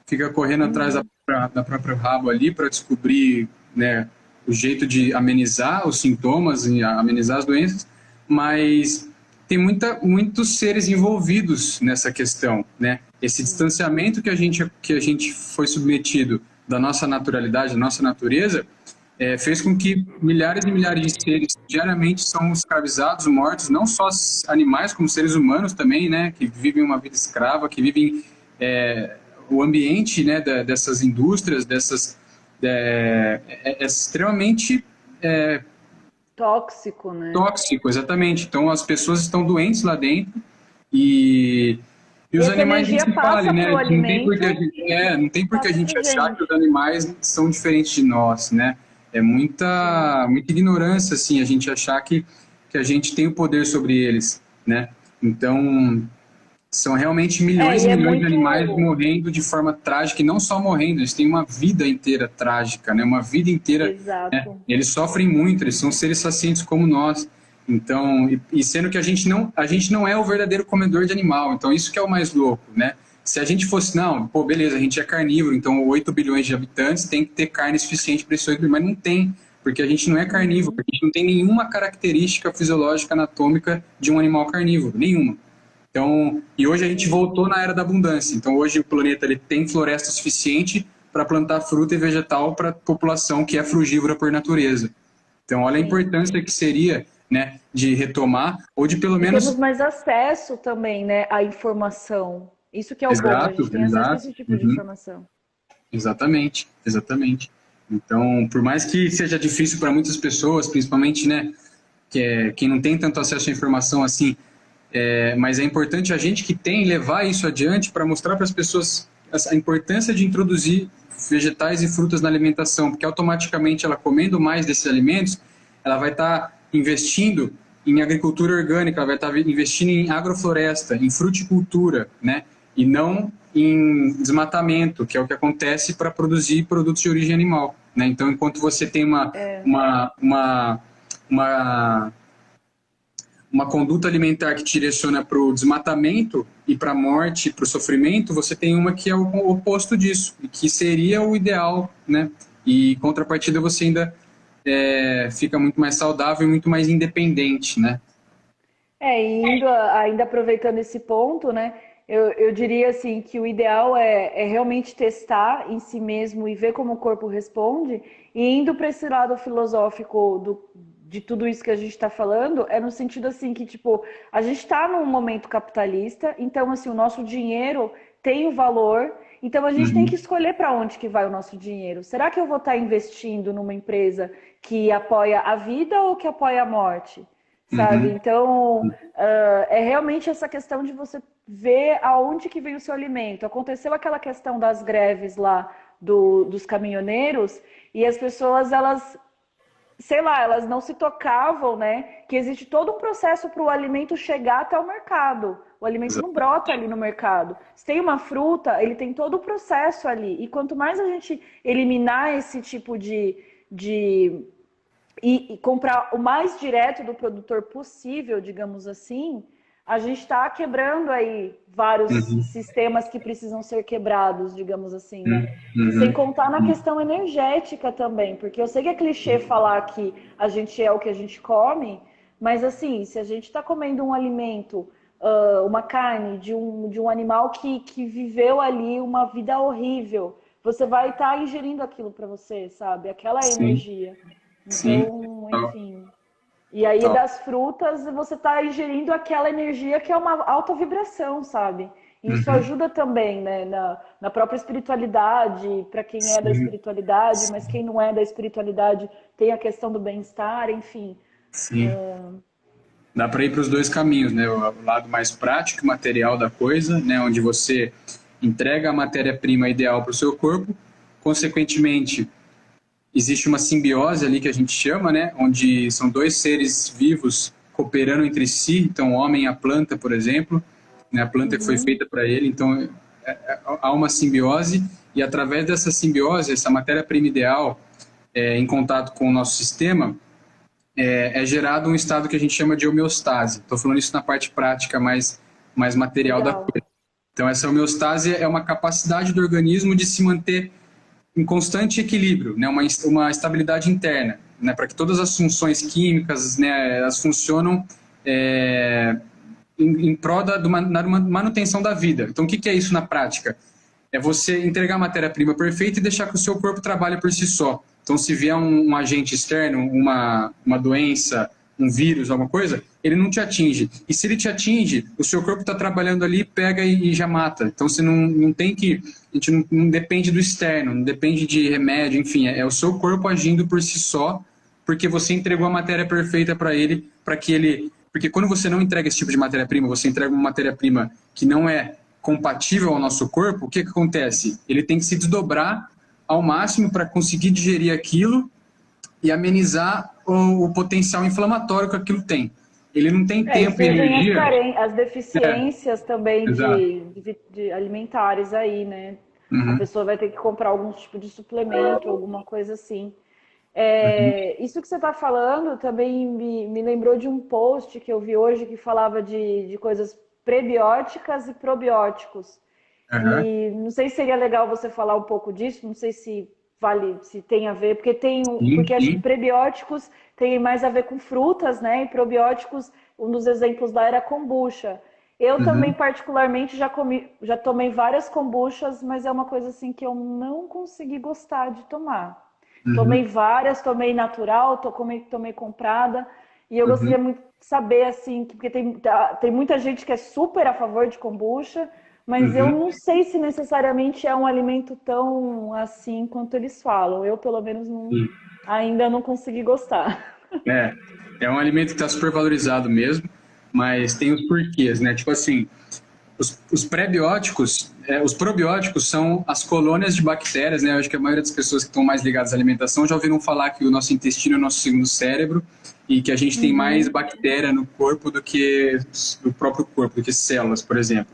Speaker 2: fica correndo atrás da própria rabo ali para descobrir né, o jeito de amenizar os sintomas, amenizar as doenças, mas tem muitos seres envolvidos nessa questão, né? Esse distanciamento que a gente foi submetido da nossa naturalidade, da nossa natureza, fez com que milhares e milhares de seres diariamente são escravizados, mortos, não só animais, como seres humanos também, né? Que vivem uma vida escrava, que vivem o ambiente, né, dessas indústrias, é extremamente
Speaker 1: tóxico, né?
Speaker 2: Tóxico, exatamente. Então as pessoas estão doentes lá dentro e os animais nem se fale, né? Não tem por que a gente achar que os animais são diferentes de nós, né? É muita ignorância, assim, a gente achar que a gente tem o poder sobre eles, né? Então, são realmente milhões e milhões de animais morrendo de forma trágica, e não só morrendo, eles têm uma vida inteira trágica, né? Uma vida inteira, né? Eles sofrem muito, eles são seres sacientes como nós. Então, e sendo que a gente não é o verdadeiro comedor de animal, então isso que é o mais louco, né? Se a gente fosse, não, pô, beleza, a gente é carnívoro, então 8 bilhões de habitantes tem que ter carne suficiente para isso, mas não tem, porque a gente não é carnívoro, a gente não tem nenhuma característica fisiológica anatômica de um animal carnívoro, nenhuma. Então, e hoje a gente voltou na era da abundância. Então, hoje o planeta ele tem floresta suficiente para plantar fruta e vegetal para a população que é frugívora por natureza. Então, olha a importância que seria, né, de retomar, ou de pelo menos...
Speaker 1: Temos mais acesso também, né, à informação. Isso que é o bom, a gente tem acesso a esse tipo de informação.
Speaker 2: Exatamente. Então, por mais que seja difícil para muitas pessoas, principalmente, né, quem não tem tanto acesso à informação assim, mas é importante a gente que tem levar isso adiante para mostrar para as pessoas a importância de introduzir vegetais e frutas na alimentação, porque automaticamente ela comendo mais desses alimentos, ela vai estar investindo em agricultura orgânica, ela vai estar investindo em agrofloresta, em fruticultura, né? E não em desmatamento, que é o que acontece para produzir produtos de origem animal, né? Então, enquanto você tem uma conduta alimentar que te direciona para o desmatamento e para a morte, para o sofrimento, você tem uma que é o oposto disso, e que seria o ideal, né? E, em contrapartida, você ainda fica muito mais saudável e muito mais independente, né?
Speaker 1: E ainda aproveitando esse ponto, né? Eu diria assim que o ideal é realmente testar em si mesmo e ver como o corpo responde, e indo para esse lado filosófico de tudo isso que a gente está falando, é no sentido assim que, tipo, a gente está num momento capitalista, então, assim, o nosso dinheiro tem o valor, então a gente tem que escolher para onde que vai o nosso dinheiro. Será que eu vou estar investindo numa empresa que apoia a vida ou que apoia a morte? Sabe? Então, é realmente essa questão de você ver aonde que vem o seu alimento. Aconteceu aquela questão das greves lá dos caminhoneiros, e as pessoas, elas não se tocavam, né? Que existe todo um processo para o alimento chegar até o mercado. O alimento não brota ali no mercado. Se tem uma fruta, ele tem todo o processo ali. E quanto mais a gente eliminar esse tipo e comprar o mais direto do produtor possível, digamos assim, a gente está quebrando aí vários sistemas que precisam ser quebrados, digamos assim, né? E sem contar na questão energética também, porque eu sei que é clichê falar que a gente é o que a gente come, mas assim, se a gente está comendo um alimento, uma carne de um animal que viveu ali uma vida horrível, você vai estar ingerindo aquilo para você, sabe? Aquela energia. Então, enfim... E aí, das frutas, você está ingerindo aquela energia que é uma alta vibração, sabe? E isso ajuda também, né? Na própria espiritualidade, para quem é da espiritualidade, mas quem não é da espiritualidade tem a questão do bem-estar, enfim.
Speaker 2: Sim. Dá para ir para os dois caminhos, né? O lado mais prático, material da coisa, né? Onde você entrega a matéria-prima ideal para o seu corpo, consequentemente... Existe uma simbiose ali que a gente chama, né? Onde são dois seres vivos cooperando entre si. Então, o homem e a planta, por exemplo, né? A planta que foi feita para ele. Então, há uma simbiose, e através dessa simbiose, essa matéria-prima ideal, em contato com o nosso sistema, é gerado um estado que a gente chama de homeostase. Estou falando isso na parte prática, mais material da coisa. Então, essa homeostase é uma capacidade do organismo de se manter em constante equilíbrio, né, uma estabilidade interna, né, para que todas as funções químicas, né, elas funcionam em prol da manutenção da vida. Então, o que é isso na prática? É você entregar a matéria-prima perfeita e deixar que o seu corpo trabalhe por si só. Então, se vier um agente externo, uma doença, um vírus, alguma coisa, ele não te atinge. E se ele te atinge, o seu corpo está trabalhando ali, pega e já mata. Então, você não tem que... A gente não depende do externo, não depende de remédio, enfim, é o seu corpo agindo por si só, porque você entregou a matéria perfeita para ele, para que ele... Porque quando você não entrega esse tipo de matéria-prima, você entrega uma matéria-prima que não é compatível ao nosso corpo, o que acontece? Ele tem que se desdobrar ao máximo para conseguir digerir aquilo e amenizar o potencial inflamatório que aquilo tem. Ele não tem tempo e energia...
Speaker 1: As deficiências também
Speaker 2: exato.
Speaker 1: de alimentares aí, né? A
Speaker 2: Uhum.
Speaker 1: pessoa vai ter que comprar algum tipo de suplemento, alguma coisa assim. Isso que você está falando também me lembrou de um post que eu vi hoje que falava de coisas prebióticas e probióticos.
Speaker 2: Uhum.
Speaker 1: E não sei se seria legal você falar um pouco disso, não sei se se tem a ver,
Speaker 2: Sim,
Speaker 1: porque acho que
Speaker 2: sim.
Speaker 1: prebióticos tem mais a ver com frutas, né? E probióticos, um dos exemplos lá era kombucha. Eu também,
Speaker 2: Uhum.
Speaker 1: particularmente, já tomei várias kombuchas, mas é uma coisa assim que eu não consegui gostar de tomar. Tomei
Speaker 2: Uhum.
Speaker 1: várias, tomei natural, tomei comprada, e eu gostaria
Speaker 2: Uhum.
Speaker 1: muito de saber, assim, porque tem muita gente que é super a favor de kombucha, mas eu
Speaker 2: Uhum.
Speaker 1: não sei se necessariamente é um alimento tão assim quanto eles falam. Eu, pelo menos,
Speaker 2: Sim.
Speaker 1: ainda não consegui gostar.
Speaker 2: É, é um alimento que está super valorizado mesmo, mas tem os porquês, né? Tipo assim, os pré-bióticos, os probióticos são as colônias de bactérias, né? Eu acho que a maioria das pessoas que estão mais ligadas à alimentação já ouviram falar que o nosso intestino é o nosso segundo cérebro e que a gente tem mais
Speaker 1: Uhum,
Speaker 2: bactéria no corpo do que do próprio corpo, do que células, por exemplo.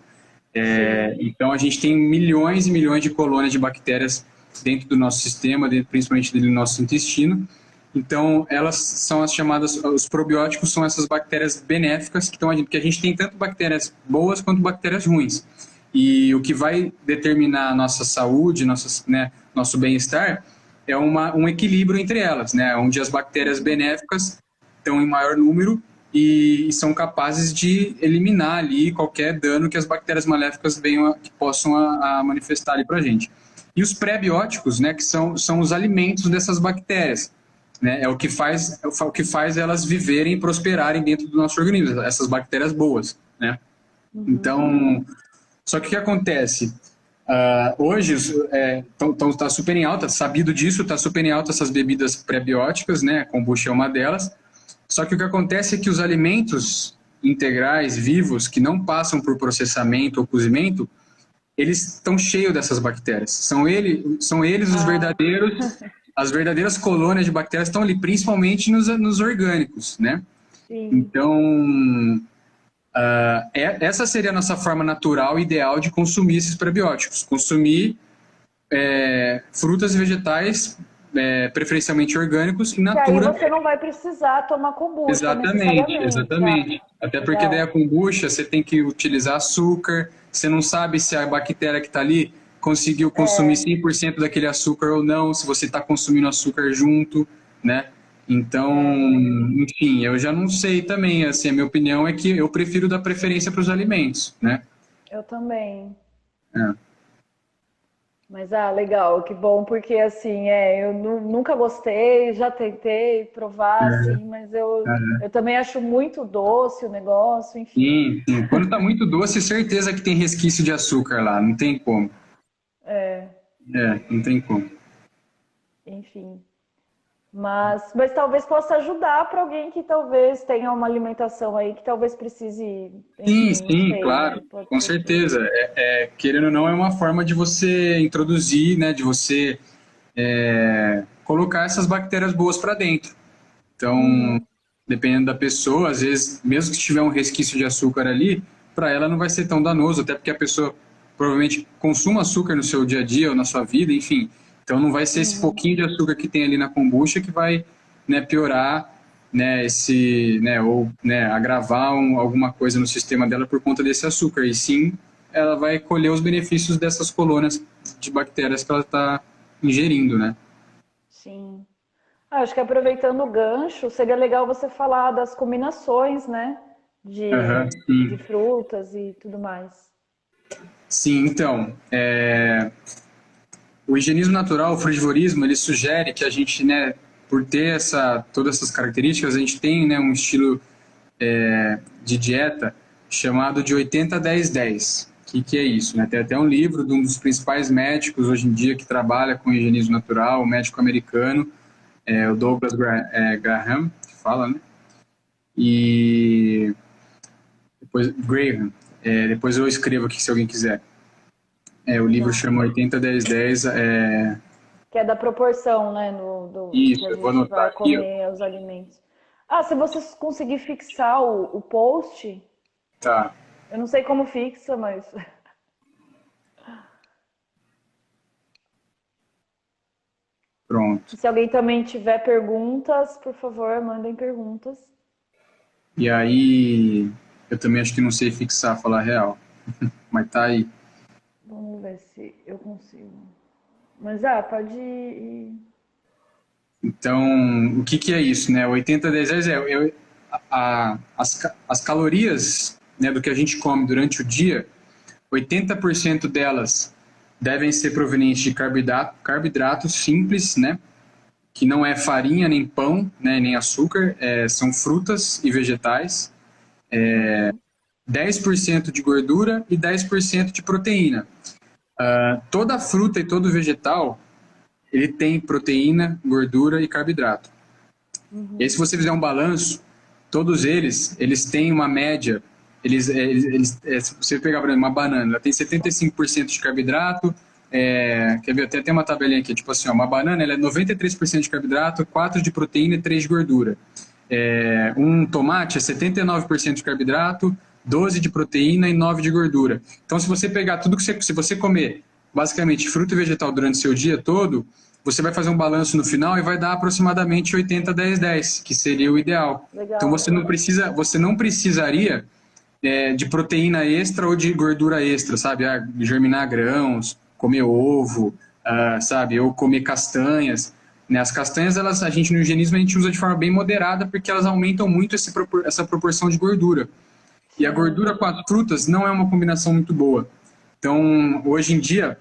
Speaker 1: sim.
Speaker 2: Então a gente tem milhões e milhões de colônias de bactérias dentro do nosso sistema, principalmente dentro do nosso intestino. Então, elas são as chamadas, os probióticos são essas bactérias benéficas que a gente tem tanto bactérias boas quanto bactérias ruins. E o que vai determinar a nossa saúde, nosso bem-estar, é um equilíbrio entre elas, né? Onde as bactérias benéficas estão em maior número e são capazes de eliminar ali qualquer dano que as bactérias maléficas que possam a manifestar ali para a gente. E os pré-bióticos, né, que são os alimentos dessas bactérias, né? É o que faz elas viverem e prosperarem dentro do nosso organismo, essas bactérias boas, né?
Speaker 1: Uhum.
Speaker 2: Então, só que o que acontece? Hoje está super em alta, sabido disso, está super em alta essas bebidas pré-bióticas, né? Kombucha é uma delas. Só que o que acontece é que os alimentos integrais, vivos, que não passam por processamento ou cozimento, eles estão cheios dessas bactérias. São eles os
Speaker 1: Ah,
Speaker 2: verdadeiros, as verdadeiras colônias de bactérias estão ali, principalmente nos orgânicos, né?
Speaker 1: sim.
Speaker 2: Então, essa seria a nossa forma natural e ideal de consumir esses prebióticos. Consumir frutas e vegetais, preferencialmente orgânicos, in
Speaker 1: Que aí
Speaker 2: natura.
Speaker 1: você não vai precisar tomar kombucha
Speaker 2: Exatamente,
Speaker 1: necessariamente. Ah,
Speaker 2: exatamente. Até porque daí a
Speaker 1: legal.
Speaker 2: kombucha você tem que utilizar açúcar, você não sabe se a bactéria que está ali conseguiu consumir 100% daquele açúcar ou não, se você está consumindo açúcar junto, né? Então, enfim, eu já não sei também, assim, a minha opinião é que eu prefiro dar preferência para os alimentos, né?
Speaker 1: Eu também.
Speaker 2: É.
Speaker 1: Mas, legal, que bom, porque assim, eu nunca gostei, já tentei provar, assim, mas eu também acho muito doce o negócio, enfim.
Speaker 2: Sim, sim. Quando está muito doce, certeza que tem resquício de açúcar lá, não tem como.
Speaker 1: É,
Speaker 2: Não tem como.
Speaker 1: enfim. Mas talvez possa ajudar para alguém que talvez tenha uma alimentação aí que talvez precise,
Speaker 2: Sim,
Speaker 1: enfim, não
Speaker 2: sim,
Speaker 1: sei,
Speaker 2: claro,
Speaker 1: né? Pode
Speaker 2: com
Speaker 1: ser que.
Speaker 2: certeza. Querendo ou não, é uma forma de você introduzir, né, de você colocar essas bactérias boas para dentro. Então,
Speaker 1: Uhum,
Speaker 2: dependendo da pessoa, às vezes, mesmo que tiver um resquício de açúcar ali, para ela não vai ser tão danoso, até porque a pessoa provavelmente consuma açúcar no seu dia a dia ou na sua vida, enfim. Então, não vai ser esse
Speaker 1: uhum.
Speaker 2: pouquinho de açúcar que tem ali na kombucha que vai, né, piorar, né, ou, né, agravar alguma coisa no sistema dela por conta desse açúcar. E sim, ela vai colher os benefícios dessas colônias de bactérias que ela está ingerindo, né?
Speaker 1: Sim. Acho que aproveitando o gancho, seria legal você falar das combinações, né?
Speaker 2: Aham,
Speaker 1: De
Speaker 2: sim.
Speaker 1: frutas e tudo mais.
Speaker 2: Sim, então, o higienismo natural, o frugivorismo, ele sugere que a gente, né, por ter todas essas características, a gente tem, né, um estilo de dieta chamado de 80-10-10. Que é isso? Né? Tem até um livro de um dos principais médicos hoje em dia que trabalha com higienismo natural, um médico americano, o Douglas Graham, que fala, né? E depois, Graham. Depois eu escrevo aqui se alguém quiser. O livro
Speaker 1: Legal.
Speaker 2: chama 80-10-10.
Speaker 1: Que é da proporção, né? Que
Speaker 2: Isso,
Speaker 1: a
Speaker 2: eu vou
Speaker 1: gente
Speaker 2: anotar
Speaker 1: vai
Speaker 2: aqui. Ó.
Speaker 1: comer os alimentos. Ah, se você conseguir fixar o post,
Speaker 2: Tá,
Speaker 1: eu não sei como fixa, mas
Speaker 2: pronto.
Speaker 1: se alguém também tiver perguntas, por favor, mandem perguntas.
Speaker 2: E aí, eu também acho que não sei fixar, falar a real. Mas tá aí.
Speaker 1: Vamos ver se eu consigo. Mas pode ir.
Speaker 2: Então, o que é isso, né? 80-10 as calorias, né, do que a gente come durante o dia, 80% delas devem ser provenientes de carboidratos simples, né? Que não é farinha, nem pão, né, nem açúcar, são frutas e vegetais.
Speaker 1: Uhum.
Speaker 2: 10% de gordura e 10% de proteína. Toda fruta e todo vegetal, ele tem proteína, gordura e carboidrato. E aí, se
Speaker 1: Uhum.
Speaker 2: você fizer um balanço, todos eles têm uma média. Se você pegar, por exemplo, uma banana, ela tem 75% de carboidrato. Quer ver? Tem até uma tabelinha aqui, tipo assim, ó, uma banana ela é 93% de carboidrato, 4% de proteína e 3% de gordura. Um tomate é 79% de carboidrato, 12% de proteína e 9% de gordura. Então, se você pegar tudo que se você comer, basicamente, fruta e vegetal durante o seu dia todo, você vai fazer um balanço no final e vai dar aproximadamente 80-10-10, que seria o ideal. Então
Speaker 1: Legal.
Speaker 2: você não precisaria de proteína extra ou de gordura extra, sabe? Germinar grãos, comer ovo, sabe? Ou comer castanhas. Né? As castanhas, a gente no higienismo a gente usa de forma bem moderada porque elas aumentam muito essa proporção de gordura. E a
Speaker 1: Sim.
Speaker 2: gordura com as frutas não é uma combinação muito boa. Então, hoje em dia,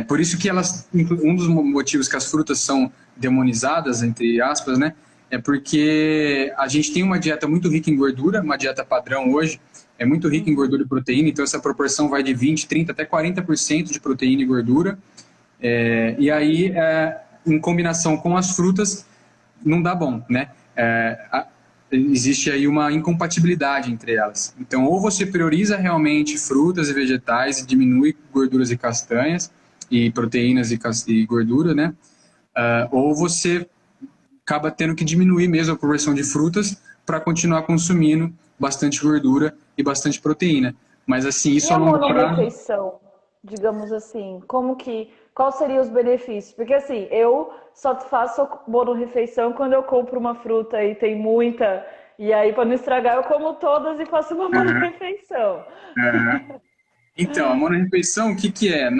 Speaker 2: por isso que um dos motivos que as frutas são demonizadas, entre aspas, né, é porque a gente tem uma dieta muito rica em gordura, uma dieta padrão hoje, é muito rica em
Speaker 1: Uhum.
Speaker 2: gordura e proteína, então essa proporção vai de 20, 30 até 40% de proteína e gordura. E aí, em combinação com as frutas, não dá bom, né? Existe aí uma incompatibilidade entre elas. Então, ou você prioriza realmente frutas e vegetais e diminui gorduras e castanhas, e proteínas e gordura, né? Ou você acaba tendo que diminuir mesmo a proporção de frutas para continuar consumindo bastante gordura e bastante proteína. Mas assim,
Speaker 1: E
Speaker 2: isso a
Speaker 1: a
Speaker 2: longo prazo.
Speaker 1: monorrefeição, digamos assim, qual seriam os benefícios? Porque assim, eu só faço monorrefeição quando eu compro uma fruta e tem muita, e aí para não estragar eu como todas e faço uma
Speaker 2: Uhum,
Speaker 1: monorrefeição.
Speaker 2: uhum. Então, a monorrefeição, o que é?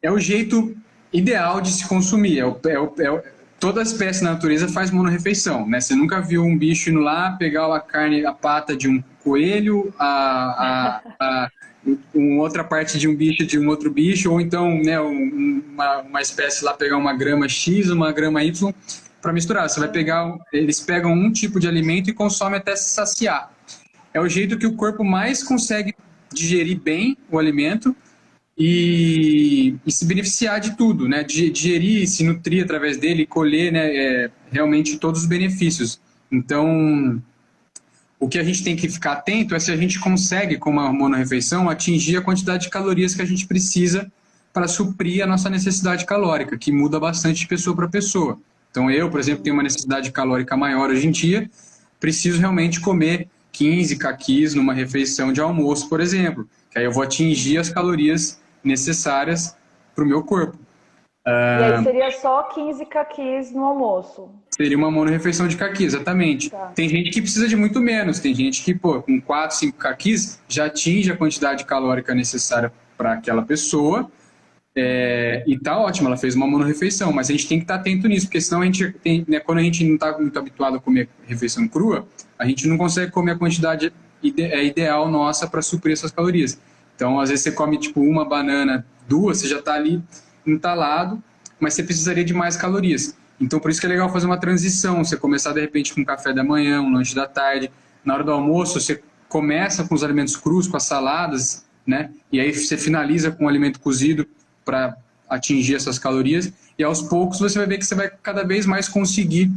Speaker 2: É o jeito ideal de se consumir. Toda espécie na natureza faz monorrefeição, né? Você nunca viu um bicho indo lá pegar a carne, a pata de um coelho, uma outra parte de um bicho de um outro bicho, ou então, né, uma espécie lá pegar uma grama X, uma grama Y para misturar. Você vai pegar, eles pegam um tipo de alimento e consomem até se saciar. É o jeito que o corpo mais consegue digerir bem o alimento e se beneficiar de tudo, né? Digerir, se nutrir através dele, colher, né? Realmente todos os benefícios. Então, o que a gente tem que ficar atento é se a gente consegue, com uma monorrefeição, atingir a quantidade de calorias que a gente precisa para suprir a nossa necessidade calórica, que muda bastante de pessoa para pessoa. Então, eu, por exemplo, tenho uma necessidade calórica maior hoje em dia, preciso realmente comer 15 caquis numa refeição de almoço, por exemplo, que aí eu vou atingir as calorias necessárias para o meu corpo.
Speaker 1: E aí seria só 15 caquis no almoço.
Speaker 2: Seria uma monorrefeição de caqui, exatamente.
Speaker 1: Tá.
Speaker 2: Tem gente que precisa de muito menos, tem gente que, pô, com 4, 5 caquis já atinge a quantidade calórica necessária para aquela pessoa E tá ótimo, ela fez uma monorrefeição, mas a gente tem que estar atento nisso, porque senão a gente tem, né, quando a gente não está muito habituado a comer refeição crua, a gente não consegue comer a quantidade ideal nossa para suprir essas calorias. Então, às vezes você come tipo uma banana, duas, você já está ali entalado, mas você precisaria de mais calorias. Então, por isso que é legal fazer uma transição, você começar de repente com um café da manhã, um lanche da tarde, na hora do almoço você começa com os alimentos crus, com as saladas, né? E aí você finaliza com o alimento cozido para atingir essas calorias, e aos poucos você vai ver que você vai cada vez mais conseguir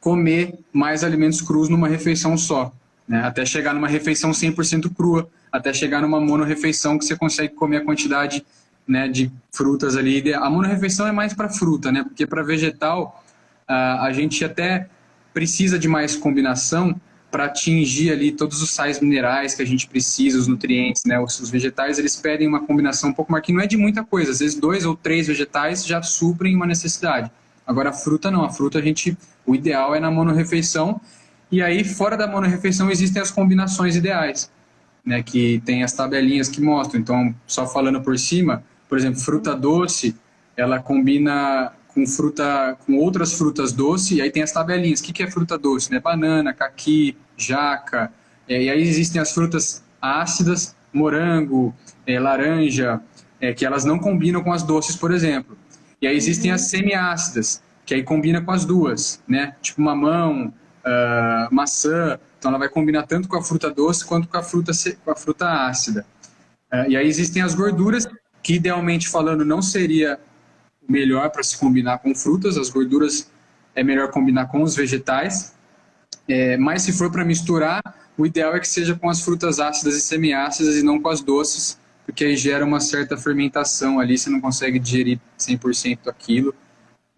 Speaker 2: comer mais alimentos crus numa refeição só, né? Até chegar numa refeição 100% crua, até chegar numa monorrefeição que você consegue comer a quantidade, né, de frutas ali. A monorrefeição é mais para fruta, né? Porque para vegetal a gente até precisa de mais combinação para atingir ali todos os sais minerais que a gente precisa, os nutrientes, né? Os vegetais, eles pedem uma combinação um pouco mais, que não é de muita coisa, às vezes 2 ou 3 vegetais já suprem uma necessidade. Agora a fruta não, a fruta o ideal é na monorrefeição, e aí fora da monorrefeição existem as combinações ideais, né? Que tem as tabelinhas que mostram. Então, só falando por cima, por exemplo, fruta doce, ela combina com outras frutas doces, e aí tem as tabelinhas. O que é fruta doce? Né? Banana, caqui, jaca, e aí existem as frutas ácidas, morango, laranja, que elas não combinam com as doces, por exemplo. E aí existem as semiácidas, que aí combina com as duas, né? Tipo mamão, maçã, então ela vai combinar tanto com a fruta doce quanto com a fruta ácida. E aí existem as gorduras, que idealmente falando não seria melhor para se combinar com frutas, as gorduras é melhor combinar com os vegetais, mas se for para misturar, o ideal é que seja com as frutas ácidas e semiácidas e não com as doces, porque aí gera uma certa fermentação ali, você não consegue digerir 100% aquilo,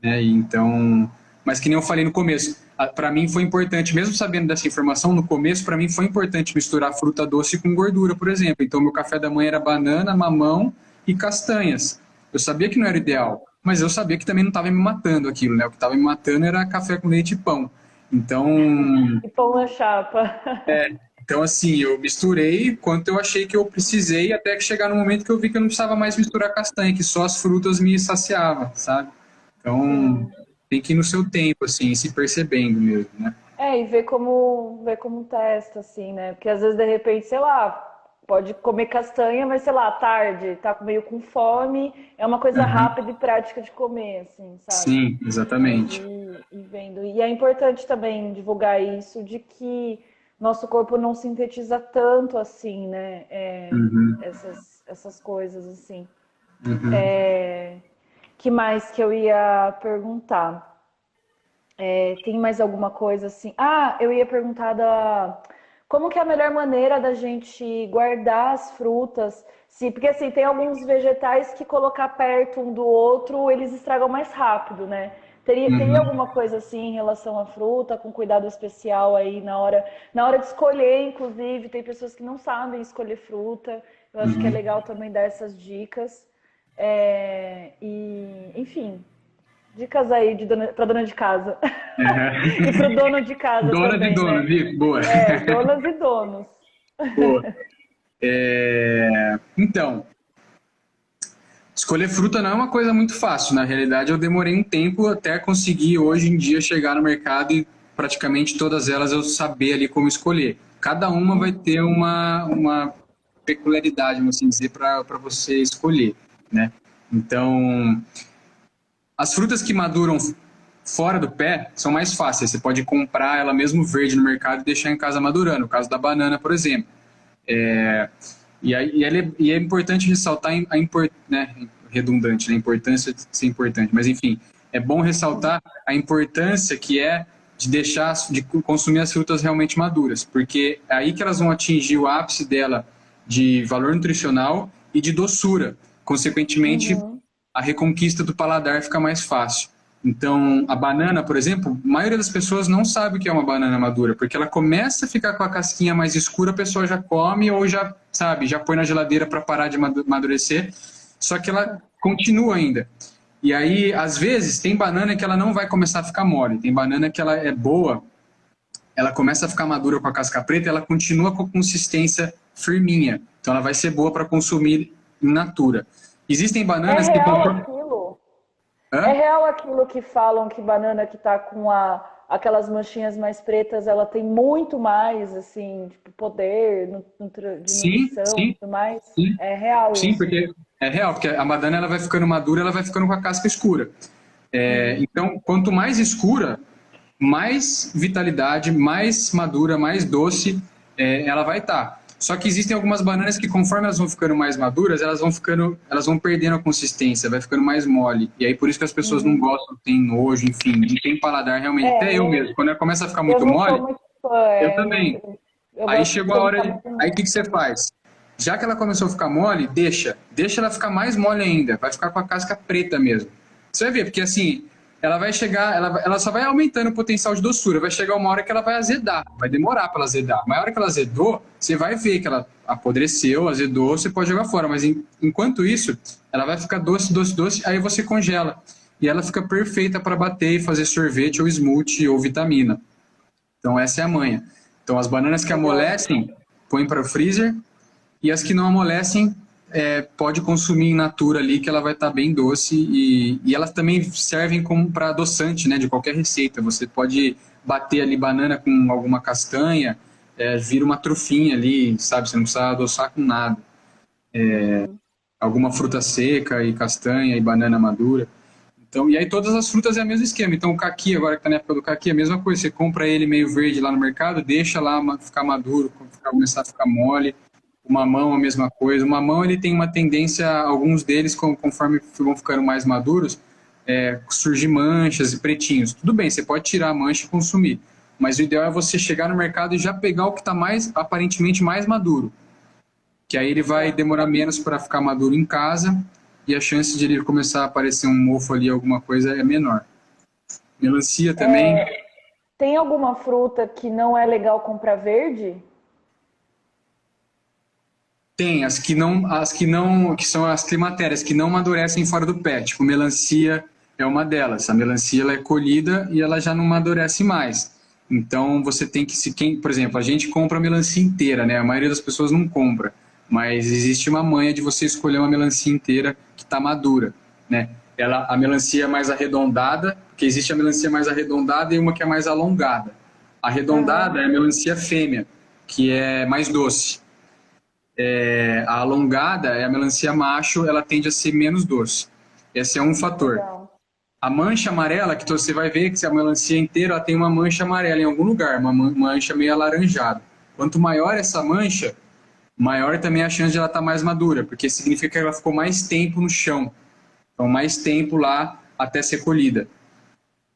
Speaker 2: né? Então, mas que nem eu falei no começo, para mim foi importante, mesmo sabendo dessa informação, no começo para mim foi importante misturar fruta doce com gordura, por exemplo. Então meu café da manhã era banana, mamão e castanhas. Eu sabia que não era ideal, mas eu sabia que também não estava me matando aquilo, né? O que estava me matando era café com leite e pão. Então...
Speaker 1: E pão na chapa.
Speaker 2: Então, assim, eu misturei quanto eu achei que eu precisei, até que chegar no momento que eu vi que eu não precisava mais misturar castanha, que só as frutas me saciavam, sabe? Então, tem que ir no seu tempo, assim, se percebendo mesmo, né?
Speaker 1: E ver como testa, assim, né? Porque às vezes, de repente, sei lá, pode comer castanha, mas sei lá, à tarde, tá meio com fome, é uma coisa rápida e prática de comer, assim, sabe?
Speaker 2: Sim, exatamente.
Speaker 1: E vendo. E é importante também divulgar isso, de que nosso corpo não sintetiza tanto, assim, né? Essas coisas, assim. Que mais que eu ia perguntar? Tem mais alguma coisa assim? Eu ia perguntar como que é a melhor maneira da gente guardar as frutas? Porque assim, tem alguns vegetais que colocar perto um do outro, eles estragam mais rápido, né? Teria alguma coisa assim em relação à fruta, com cuidado especial aí na hora de escolher, inclusive, tem pessoas que não sabem escolher fruta. Eu acho que é legal também dar essas dicas. Enfim, dicas aí para dona de casa. E para o dono de casa
Speaker 2: dona
Speaker 1: também,
Speaker 2: de dono,
Speaker 1: né?
Speaker 2: viu? Boa.
Speaker 1: Donas e donos.
Speaker 2: Boa. Então, escolher fruta não é uma coisa muito fácil. Na realidade, eu demorei um tempo até conseguir, hoje em dia, chegar no mercado e praticamente todas elas eu saber ali como escolher. Cada uma vai ter uma peculiaridade, vamos assim dizer, para você escolher, né? Então, as frutas que maduram fora do pé são mais fáceis. Você pode comprar ela mesmo verde no mercado e deixar em casa madurando. No caso da banana, por exemplo. E é importante ressaltar né, redundante, né, a importância de ser importante. Mas, enfim, é bom ressaltar a importância que é de consumir as frutas realmente maduras. Porque é aí que elas vão atingir o ápice dela de valor nutricional e de doçura. Consequentemente, a reconquista do paladar fica mais fácil. Então, a banana, por exemplo, a maioria das pessoas não sabe o que é uma banana madura, porque ela começa a ficar com a casquinha mais escura, a pessoa já come ou já põe na geladeira para parar de amadurecer, só que ela continua ainda. E aí, às vezes, tem banana que ela não vai começar a ficar mole, tem banana que ela é boa, ela começa a ficar madura com a casca preta, ela continua com a consistência firminha, então ela vai ser boa para consumir in natura. Existem
Speaker 1: É
Speaker 2: bananas que
Speaker 1: real
Speaker 2: conforme...
Speaker 1: aquilo? É
Speaker 2: Hã?
Speaker 1: real aquilo que falam que banana que tá com aquelas manchinhas mais pretas, ela tem muito mais, assim, tipo, poder de
Speaker 2: Sim,
Speaker 1: nutrição e
Speaker 2: sim,
Speaker 1: tudo mais?
Speaker 2: sim.
Speaker 1: É real
Speaker 2: Sim,
Speaker 1: isso?
Speaker 2: porque é real, porque a banana ela vai ficando madura, ela vai ficando com a casca escura. Então, quanto mais escura, mais vitalidade, mais madura, mais doce ela vai estar. Só que existem algumas bananas que, conforme elas vão ficando mais maduras, elas vão perdendo a consistência, vai ficando mais mole. E aí por isso que as pessoas não gostam, tem nojo, enfim, não tem paladar realmente.
Speaker 1: É,
Speaker 2: Até eu mesmo, quando ela começa a ficar
Speaker 1: eu
Speaker 2: muito
Speaker 1: não sou
Speaker 2: mole,
Speaker 1: muito fã,
Speaker 2: eu também.
Speaker 1: eu
Speaker 2: Aí
Speaker 1: gosto
Speaker 2: chegou a
Speaker 1: quando
Speaker 2: hora
Speaker 1: tá
Speaker 2: de.
Speaker 1: muito
Speaker 2: Aí o que
Speaker 1: mole
Speaker 2: que você
Speaker 1: também.
Speaker 2: faz? Já que ela começou a ficar mole, deixa ela ficar mais mole ainda. Vai ficar com a casca preta mesmo. Você vai ver, porque assim, ela vai chegar, ela só vai aumentando o potencial de doçura. Vai chegar uma hora que ela vai azedar. Vai demorar para ela azedar. Mas a hora que ela azedou, você vai ver que ela apodreceu, azedou, você pode jogar fora. Mas enquanto isso, ela vai ficar doce, doce, doce. Aí você congela. E ela fica perfeita para bater e fazer sorvete ou smoothie ou vitamina. Então essa é a manha. Então as bananas que
Speaker 1: Legal.
Speaker 2: amolecem, põe para o freezer e as que não amolecem, pode consumir in natura ali que ela vai estar bem doce e elas também servem como para adoçante, né, de qualquer receita. Você pode bater ali banana com alguma castanha, vira uma trufinha ali, sabe? Você não precisa adoçar com nada. Alguma fruta seca e castanha e banana madura. Então, e aí todas as frutas é o mesmo esquema. Então o caqui, agora que está na época do caqui, é a mesma coisa. Você compra ele meio verde lá no mercado, deixa lá ficar maduro, começar a ficar mole. O mamão, a mesma coisa. O mamão, ele tem uma tendência, alguns deles, conforme vão ficando mais maduros, surgir manchas e pretinhos. Tudo bem, você pode tirar a mancha e consumir. Mas o ideal é você chegar no mercado e já pegar o que está mais, aparentemente mais maduro. Que aí ele vai demorar menos para ficar maduro em casa e a chance de ele começar a aparecer um mofo ali, alguma coisa, é menor. Melancia também.
Speaker 1: Tem alguma fruta que não é legal comprar verde?
Speaker 2: Tem que são as climatérias, que não amadurecem fora do pé. Tipo, melancia é uma delas. A melancia ela é colhida e ela já não amadurece mais. Então você tem que por exemplo, a gente compra a melancia inteira, né? A maioria das pessoas não compra, mas existe uma manha de você escolher uma melancia inteira que está madura, né? A melancia mais arredondada, porque existe a melancia mais arredondada e uma que é mais alongada. A arredondada
Speaker 1: Aham.
Speaker 2: é a melancia fêmea, que é mais doce. A alongada é a melancia macho, ela tende a ser menos doce. Esse é um fator.
Speaker 1: Legal.
Speaker 2: A mancha amarela, que você vai ver que se a melancia inteira ela tem uma mancha amarela em algum lugar, uma mancha meio alaranjada. Quanto maior essa mancha, maior também a chance de ela estar mais madura, porque significa que ela ficou mais tempo no chão. Então, mais tempo lá até ser colhida.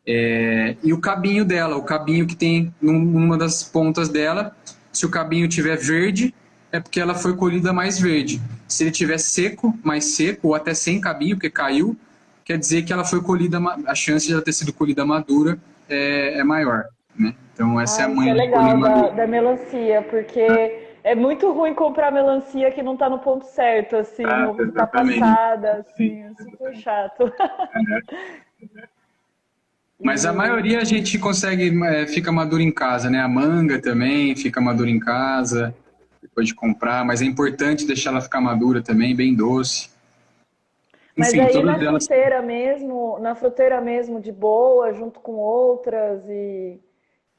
Speaker 2: E o cabinho dela, o cabinho que tem numa das pontas dela, se o cabinho tiver verde, é porque ela foi colhida mais verde. Se ele tiver seco, mais seco, ou até sem cabinho, porque caiu, quer dizer que ela foi colhida, a chance de ela ter sido colhida madura é maior, né? Então essa é a
Speaker 1: Ah, isso é
Speaker 2: manha de colher
Speaker 1: legal
Speaker 2: madura.
Speaker 1: da melancia, porque é muito ruim comprar melancia que não tá no ponto certo, assim,
Speaker 2: Ah,
Speaker 1: ou que tá
Speaker 2: exatamente.
Speaker 1: passada, assim, é super chato.
Speaker 2: Mas a
Speaker 1: E,
Speaker 2: maioria a gente consegue, fica madura em casa, né? A manga também fica madura em casa, depois de comprar, mas é importante deixar ela ficar madura também, bem doce.
Speaker 1: mas
Speaker 2: Enfim,
Speaker 1: aí
Speaker 2: todas elas.
Speaker 1: na fruteira mesmo, de boa, junto com outras, e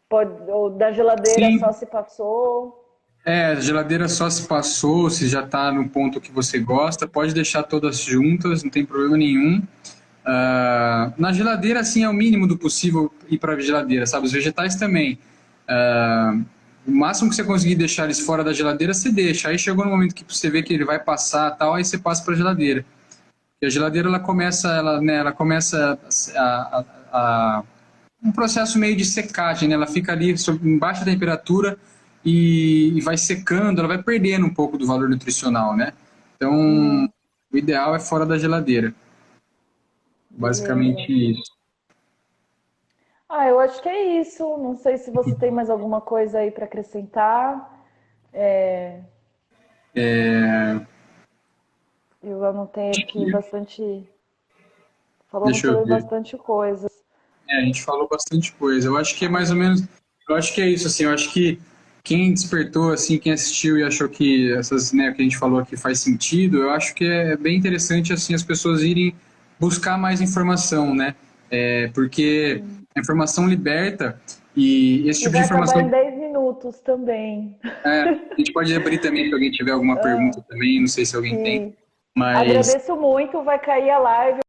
Speaker 1: pode, ou da geladeira só
Speaker 2: Sim,
Speaker 1: se passou.
Speaker 2: a geladeira só se passou, se já está no ponto que você gosta, pode deixar todas juntas, não tem problema nenhum. Na geladeira, assim, é o mínimo do possível ir para a geladeira, sabe? Os vegetais também. Ah, o máximo que você conseguir deixar eles fora da geladeira, você deixa. Aí chegou no momento que você vê que ele vai passar tal, aí você passa para a geladeira. E a geladeira, ela começa um processo meio de secagem, né? Ela fica ali em baixa temperatura e vai secando, ela vai perdendo um pouco do valor nutricional, né? Então, o ideal é fora da geladeira. Basicamente
Speaker 1: Beleza.
Speaker 2: isso.
Speaker 1: Ah, eu acho que é isso. Não sei se você tem mais alguma coisa aí para acrescentar. É, eu anotei aqui bastante. Falamos
Speaker 2: Deixa eu
Speaker 1: sobre
Speaker 2: ver.
Speaker 1: bastante coisa.
Speaker 2: A gente falou bastante coisa. Eu acho que é mais ou menos. Eu acho que é isso, assim. Eu acho que quem despertou, assim, quem assistiu e achou que essas, né, que a gente falou aqui faz sentido, eu acho que é bem interessante, assim, as pessoas irem buscar mais informação, né? Porque a informação liberta e esse
Speaker 1: E
Speaker 2: tipo de
Speaker 1: vai acabar em
Speaker 2: informação...
Speaker 1: 10 minutos também.
Speaker 2: a gente pode abrir também, se alguém tiver alguma pergunta também, não sei se alguém tem,
Speaker 1: Sim.
Speaker 2: mas...
Speaker 1: Agradeço muito, vai cair a live,